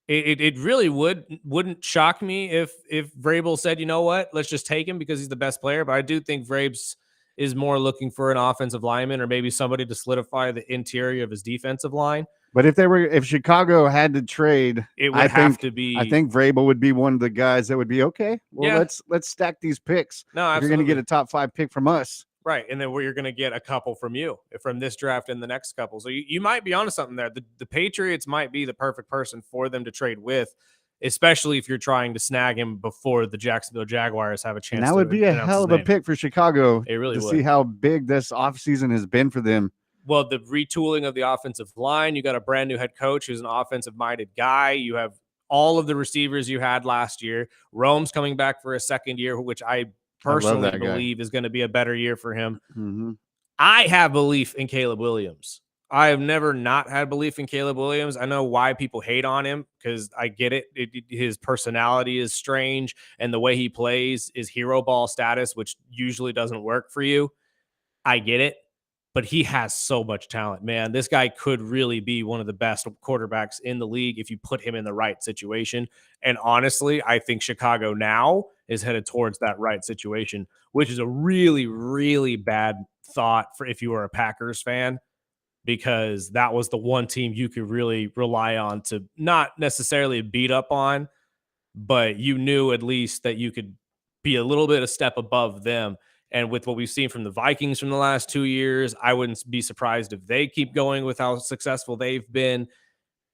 It really wouldn't shock me if Vrabel said, you know what, let's just take him because he's the best player. But I do think Vrabes is more looking for an offensive lineman or maybe somebody to solidify the interior of his defensive line. But if Chicago had to trade, it would have to be. I think Vrabel would be one of the guys that would be okay. Well, let's stack these picks. No, absolutely. You're going to get a top 5 pick from us, right? And then you're going to get a couple from you from this draft and the next couple. So you might be onto something there. The Patriots might be the perfect person for them to trade with, especially if you're trying to snag him before the Jacksonville Jaguars have a chance. And that would be a hell of a pick for Chicago. It really would. See how big this offseason has been for them. Well, the retooling of the offensive line, you got a brand new head coach who's an offensive-minded guy. You have all of the receivers you had last year. Rome's coming back for a second year, which I personally believe is going to be a better year for him. Mm-hmm. I have belief in Caleb Williams. I have never not had belief in Caleb Williams. I know why people hate on him because I get it. His personality is strange, and the way he plays is hero ball status, which usually doesn't work for you. I get it. but he has so much talent, man. This guy could really be one of the best quarterbacks in the league if you put him in the right situation. And honestly, I think Chicago now is headed towards that right situation, which is a really, really bad thought for if you were a Packers fan, because that was the one team you could really rely on to not necessarily beat up on, but you knew at least that you could be a little bit a step above them. And with what we've seen from the Vikings from the last 2 years, I wouldn't be surprised if they keep going with how successful they've been.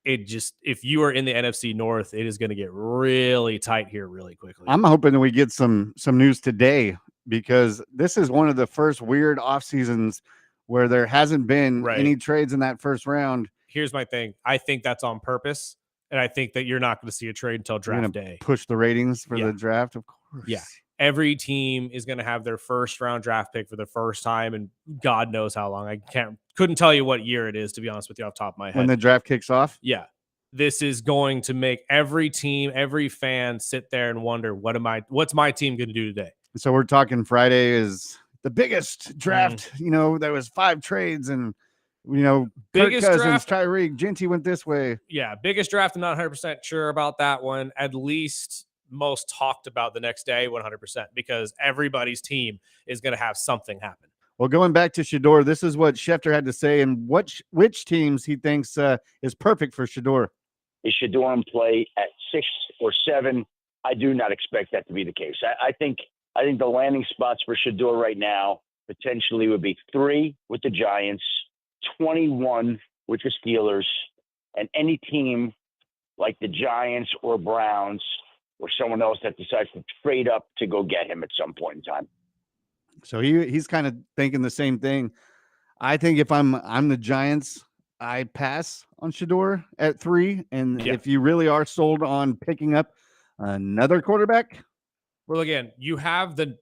It just, if you are in the NFC North, it is going to get really tight here really quickly. I'm hoping that we get some news today, because this is one of the first weird off seasons where there hasn't been any trades in that first round. Here's my thing. I think that's on purpose. And I think that you're not going to see a trade until draft day. Push the ratings for the draft, of course. Yeah. Every team is going to have their first round draft pick for the first time, and God knows how long. I couldn't tell you what year it is, to be honest with you, off the top of my head. When the draft kicks off? Yeah. This is going to make every team, every fan sit there and wonder, what's my team going to do today? So we're talking Friday is the biggest draft. There was 5 trades, and biggest Kirk Cousins, draft. Tyreek, Genty went this way. Yeah, biggest draft. I'm not 100% sure about that one. At least most talked about the next day, 100%, because everybody's team is going to have something happen. Well, going back to Shedeur, this is what Schefter had to say, and which teams he thinks is perfect for Shedeur. Is Shedeur in play at 6 or 7? I do not expect that to be the case. I think the landing spots for Shedeur right now potentially would be 3 with the Giants, 21 with the Steelers, and any team like the Giants or Browns or someone else that decides to trade up to go get him at some point in time. So he's kind of thinking the same thing. I think if I'm the Giants, I pass on Shedeur at 3. And if you really are sold on picking up another quarterback. Well, again, you have the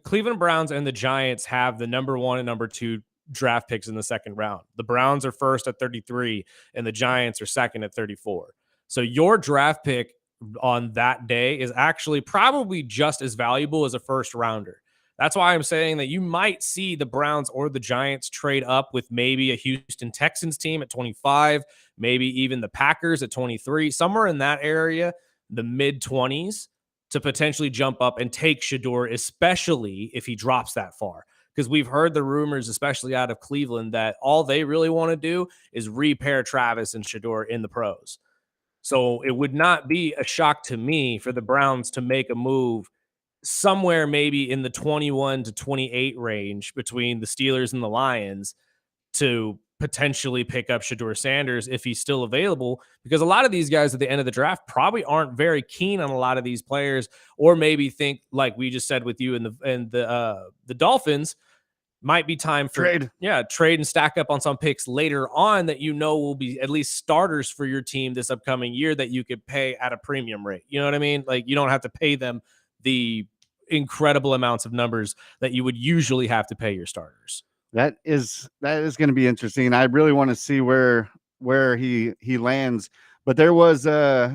Cleveland Browns and the Giants have the number 1 and number 2 draft picks in the second round. The Browns are first at 33 and the Giants are second at 34. So your draft pick on that day is actually probably just as valuable as a first rounder. That's why I'm saying that you might see the Browns or the Giants trade up with maybe a Houston Texans team at 25, maybe even the Packers at 23, somewhere in that area, the mid-20s, to potentially jump up and take Shedeur, especially if he drops that far. Because we've heard the rumors, especially out of Cleveland, that all they really want to do is repair Travis and Shedeur in the pros. So it would not be a shock to me for the Browns to make a move somewhere maybe in the 21 to 28 range between the Steelers and the Lions to potentially pick up Shedeur Sanders if he's still available, because a lot of these guys at the end of the draft probably aren't very keen on a lot of these players, or maybe think, like we just said with you and the Dolphins, might be time for trade and stack up on some picks later on that will be at least starters for your team this upcoming year that you could pay at a premium rate. You know what I mean? Like, you don't have to pay them the incredible amounts of numbers that you would usually have to pay your starters. That is going to be interesting. I really want to see where he lands. But there was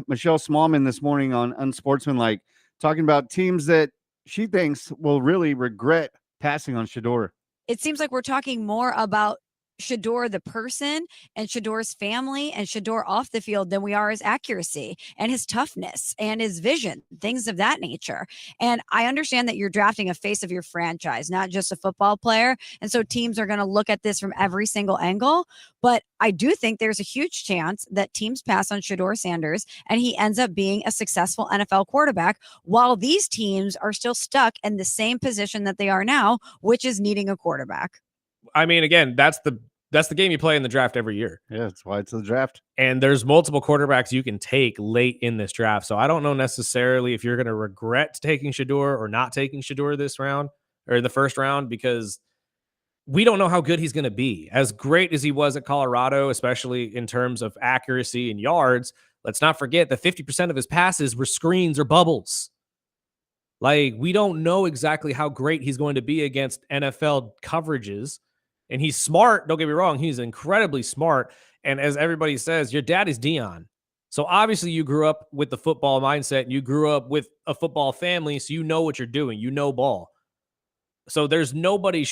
Michelle Smallman this morning on Unsportsmanlike talking about teams that she thinks will really regret passing on Shedeur. It seems like we're talking more about Shedeur the person and Shedeur's family and Shedeur off the field than we are his accuracy and his toughness and his vision, things of that nature. And I understand that you're drafting a face of your franchise, not just a football player. And so teams are going to look at this from every single angle. But I do think there's a huge chance that teams pass on Shedeur Sanders and he ends up being a successful NFL quarterback, while these teams are still stuck in the same position that they are now, which is needing a quarterback. I mean, again, that's the game you play in the draft every year. Yeah, that's why it's the draft. And there's multiple quarterbacks you can take late in this draft. So I don't know necessarily if you're going to regret taking Shedeur or not taking Shedeur this round or in the first round, because we don't know how good he's going to be. As great as he was at Colorado, especially in terms of accuracy and yards, let's not forget that 50% of his passes were screens or bubbles. Like, we don't know exactly how great he's going to be against NFL coverages. And he's smart. Don't get me wrong. He's incredibly smart. And as everybody says, your dad is Dion. So obviously you grew up with the football mindset and you grew up with a football family. So you know what you're doing. You know ball. So there's nobody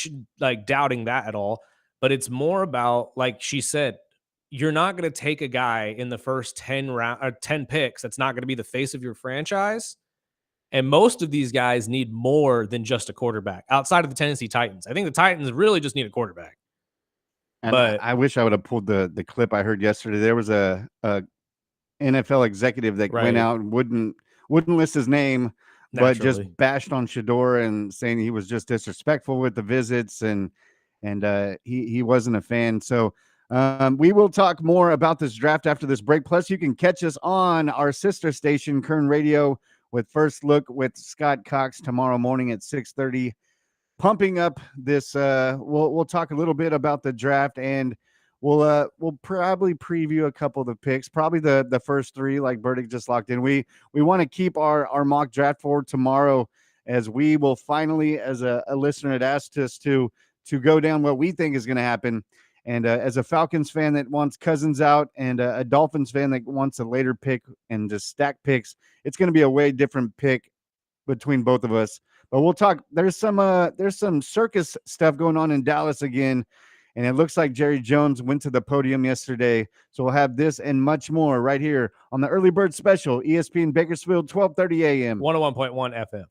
doubting that at all. but it's more about, like she said, you're not going to take a guy in the first 10 picks that's not going to be the face of your franchise. And most of these guys need more than just a quarterback outside of the Tennessee Titans. I think the Titans really just need a quarterback. And But I wish I would have pulled the clip I heard yesterday. There was a NFL executive that went out and wouldn't list his name, but just bashed on Shedeur and saying he was just disrespectful with the visits and he wasn't a fan. So we will talk more about this draft after this break. Plus, you can catch us on our sister station, Kern Radio, with First Look with Scott Cox tomorrow morning at 6:30. Pumping up this, we'll talk a little bit about the draft, and we'll probably preview a couple of the picks, probably the first three, like Burdick just locked in. We want to keep our mock draft for tomorrow, as we will finally, as a listener had asked us to go down what we think is going to happen. And as a Falcons fan that wants Cousins out, and a Dolphins fan that wants a later pick and just stack picks, it's going to be a way different pick between both of us. But we'll talk. There's some circus stuff going on in Dallas again, and it looks like Jerry Jones went to the podium yesterday. So we'll have this and much more right here on the Early Bird Special, ESPN Bakersfield, 12:30 a.m. 101.1 FM.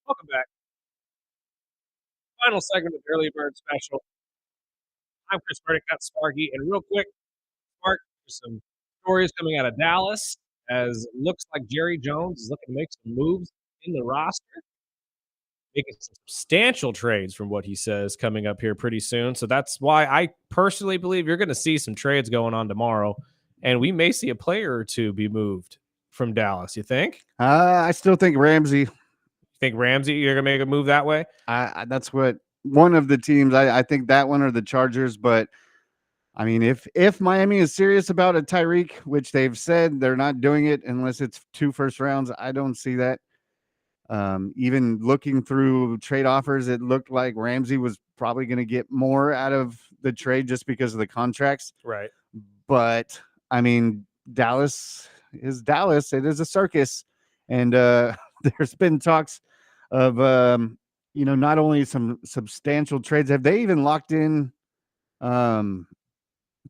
Welcome back. Final segment of Early Bird Special. I'm Chris Burdick, that's Sparky. And real quick, Spark, there's some stories coming out of Dallas as it looks like Jerry Jones is looking to make some moves in the roster, making some substantial trades from what he says coming up here pretty soon. So that's why I personally believe you're going to see some trades going on tomorrow, and we may see a player or two be moved from Dallas. You think? I still think Ramsey. Think Ramsey, you're going to make a move that way? That's what one of the teams, I think that one or the Chargers. But I mean, if Miami is serious about a Tyreek, which they've said they're not doing it unless it's 2 first rounds, I don't see that. Even looking through trade offers, it looked like Ramsey was probably going to get more out of the trade just because of the contracts. Right. But I mean, Dallas is Dallas. It is a circus. And there's been talks of, not only some substantial trades. Have they even locked in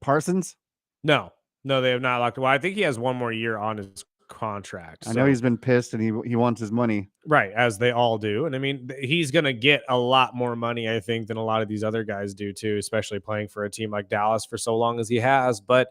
Parsons? No, they have not locked. Well, I think he has one more year on his contract. I know he's been pissed and he wants his money. Right, as they all do. And I mean, he's going to get a lot more money, I think, than a lot of these other guys do too, especially playing for a team like Dallas for so long as he has. But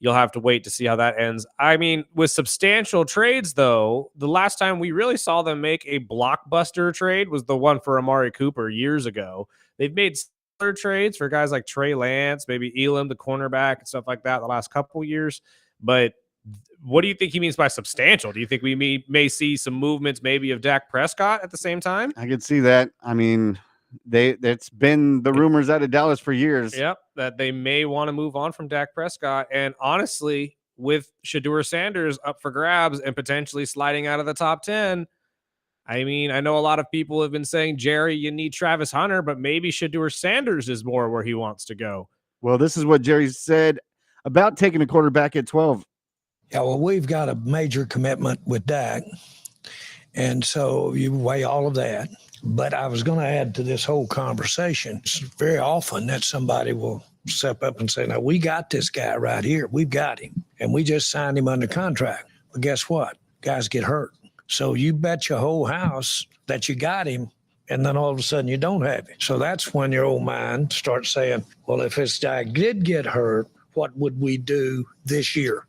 you'll have to wait to see how that ends. I mean, with substantial trades, though, the last time we really saw them make a blockbuster trade was the one for Amari Cooper years ago. They've made similar trades for guys like Trey Lance, maybe Elam, the cornerback, and stuff like that the last couple years. But what do you think he means by substantial? Do you think we may see some movements maybe of Dak Prescott at the same time? I could see that. I mean, that's been the rumors out of Dallas for years. Yep, that they may want to move on from Dak Prescott. And honestly, with Shedeur Sanders up for grabs and potentially sliding out of the top 10, I mean, I know a lot of people have been saying, Jerry, you need Travis Hunter, but maybe Shedeur Sanders is more where he wants to go. Well, this is what Jerry said about taking a quarterback at 12. Yeah, well, we've got a major commitment with Dak, and so you weigh all of that. But I was going to add to this whole conversation, it's very often that somebody will step up and say, now, we got this guy right here. We've got him, and we just signed him under contract. But guess what? Guys get hurt. So you bet your whole house that you got him, and then all of a sudden you don't have him. So that's when your old mind starts saying, well, if this guy did get hurt, what would we do this year?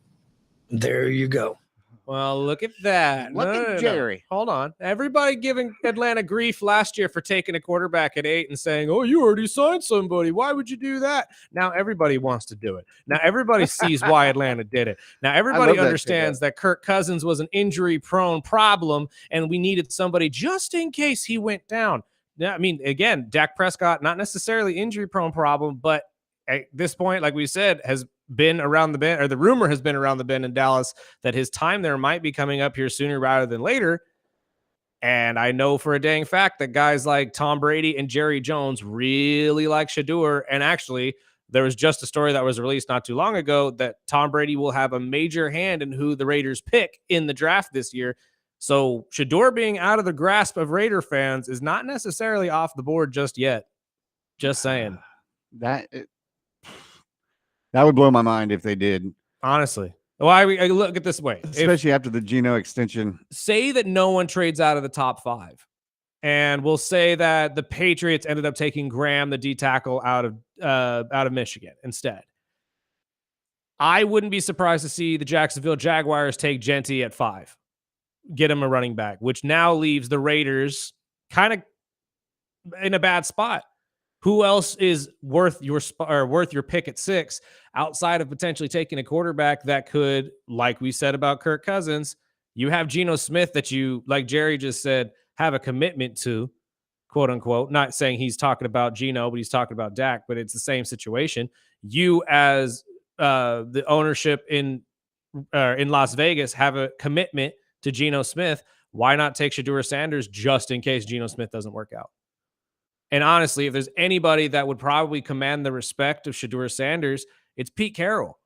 There you go. Well, look at that. Look at Jerry. Hold on. Everybody giving Atlanta grief last year for taking a quarterback at 8 and saying, oh, you already signed somebody. Why would you do that? Now everybody wants to do it. Now everybody sees why Atlanta did it. Now everybody understands that Kirk Cousins was an injury-prone problem, and we needed somebody just in case he went down. Now, I mean, again, Dak Prescott, not necessarily injury-prone problem, but at this point, like we said, has been around the bend, or the rumor has been around the bend in Dallas that his time there might be coming up here sooner rather than later. And I know for a dang fact that guys like Tom Brady and Jerry Jones really like Shedeur. And actually, there was just a story that was released not too long ago that Tom Brady will have a major hand in who the Raiders pick in the draft this year. So Shedeur being out of the grasp of Raider fans is not necessarily off the board just yet. Just saying. That would blow my mind if they did. Honestly. Well, I look at this way. Especially after the Geno extension. Say that no one trades out of the top 5. And we'll say that the Patriots ended up taking Graham, the D tackle, out of Michigan instead. I wouldn't be surprised to see the Jacksonville Jaguars take Genty at 5. Get him a running back, which now leaves the Raiders kind of in a bad spot. Who else is worth your pick at 6 outside of potentially taking a quarterback that could, like we said about Kirk Cousins, you have Geno Smith that you, like Jerry just said, have a commitment to, quote unquote, not saying he's talking about Geno, but he's talking about Dak, but it's the same situation. You as the ownership in Las Vegas have a commitment to Geno Smith. Why not take Shedeur Sanders just in case Geno Smith doesn't work out? And honestly, if there's anybody that would probably command the respect of Shedeur Sanders, it's Pete Carroll.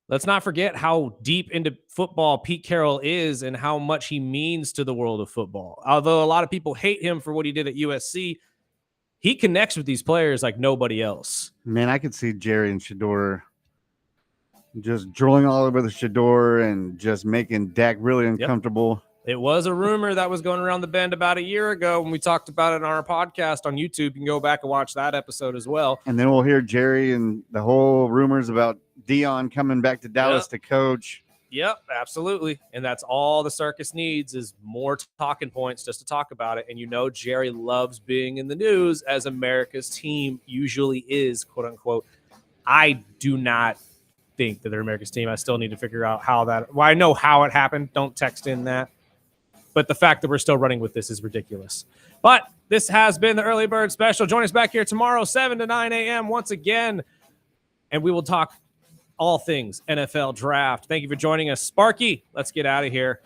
Let's not forget how deep into football Pete Carroll is and how much he means to the world of football. Although a lot of people hate him for what he did at USC, he connects with these players like nobody else. Man, I could see Jerry and Shedeur just drilling all over the Shedeur and just making Dak really uncomfortable. Yep. It was a rumor that was going around the bend about a year ago when we talked about it on our podcast on YouTube. You can go back and watch that episode as well. And then we'll hear Jerry and the whole rumors about Dion coming back to Dallas to coach. Yep, absolutely. And that's all the circus needs is more talking points just to talk about it. And you know Jerry loves being in the news, as America's team usually is, quote unquote. I do not think that they're America's team. I still need to figure out how that – well, I know how it happened. Don't text in that. But the fact that we're still running with this is ridiculous. But this has been the Early Bird Special. Join us back here tomorrow, 7 to 9 a.m. once again. And we will talk all things NFL draft. Thank you for joining us. Sparky, let's get out of here.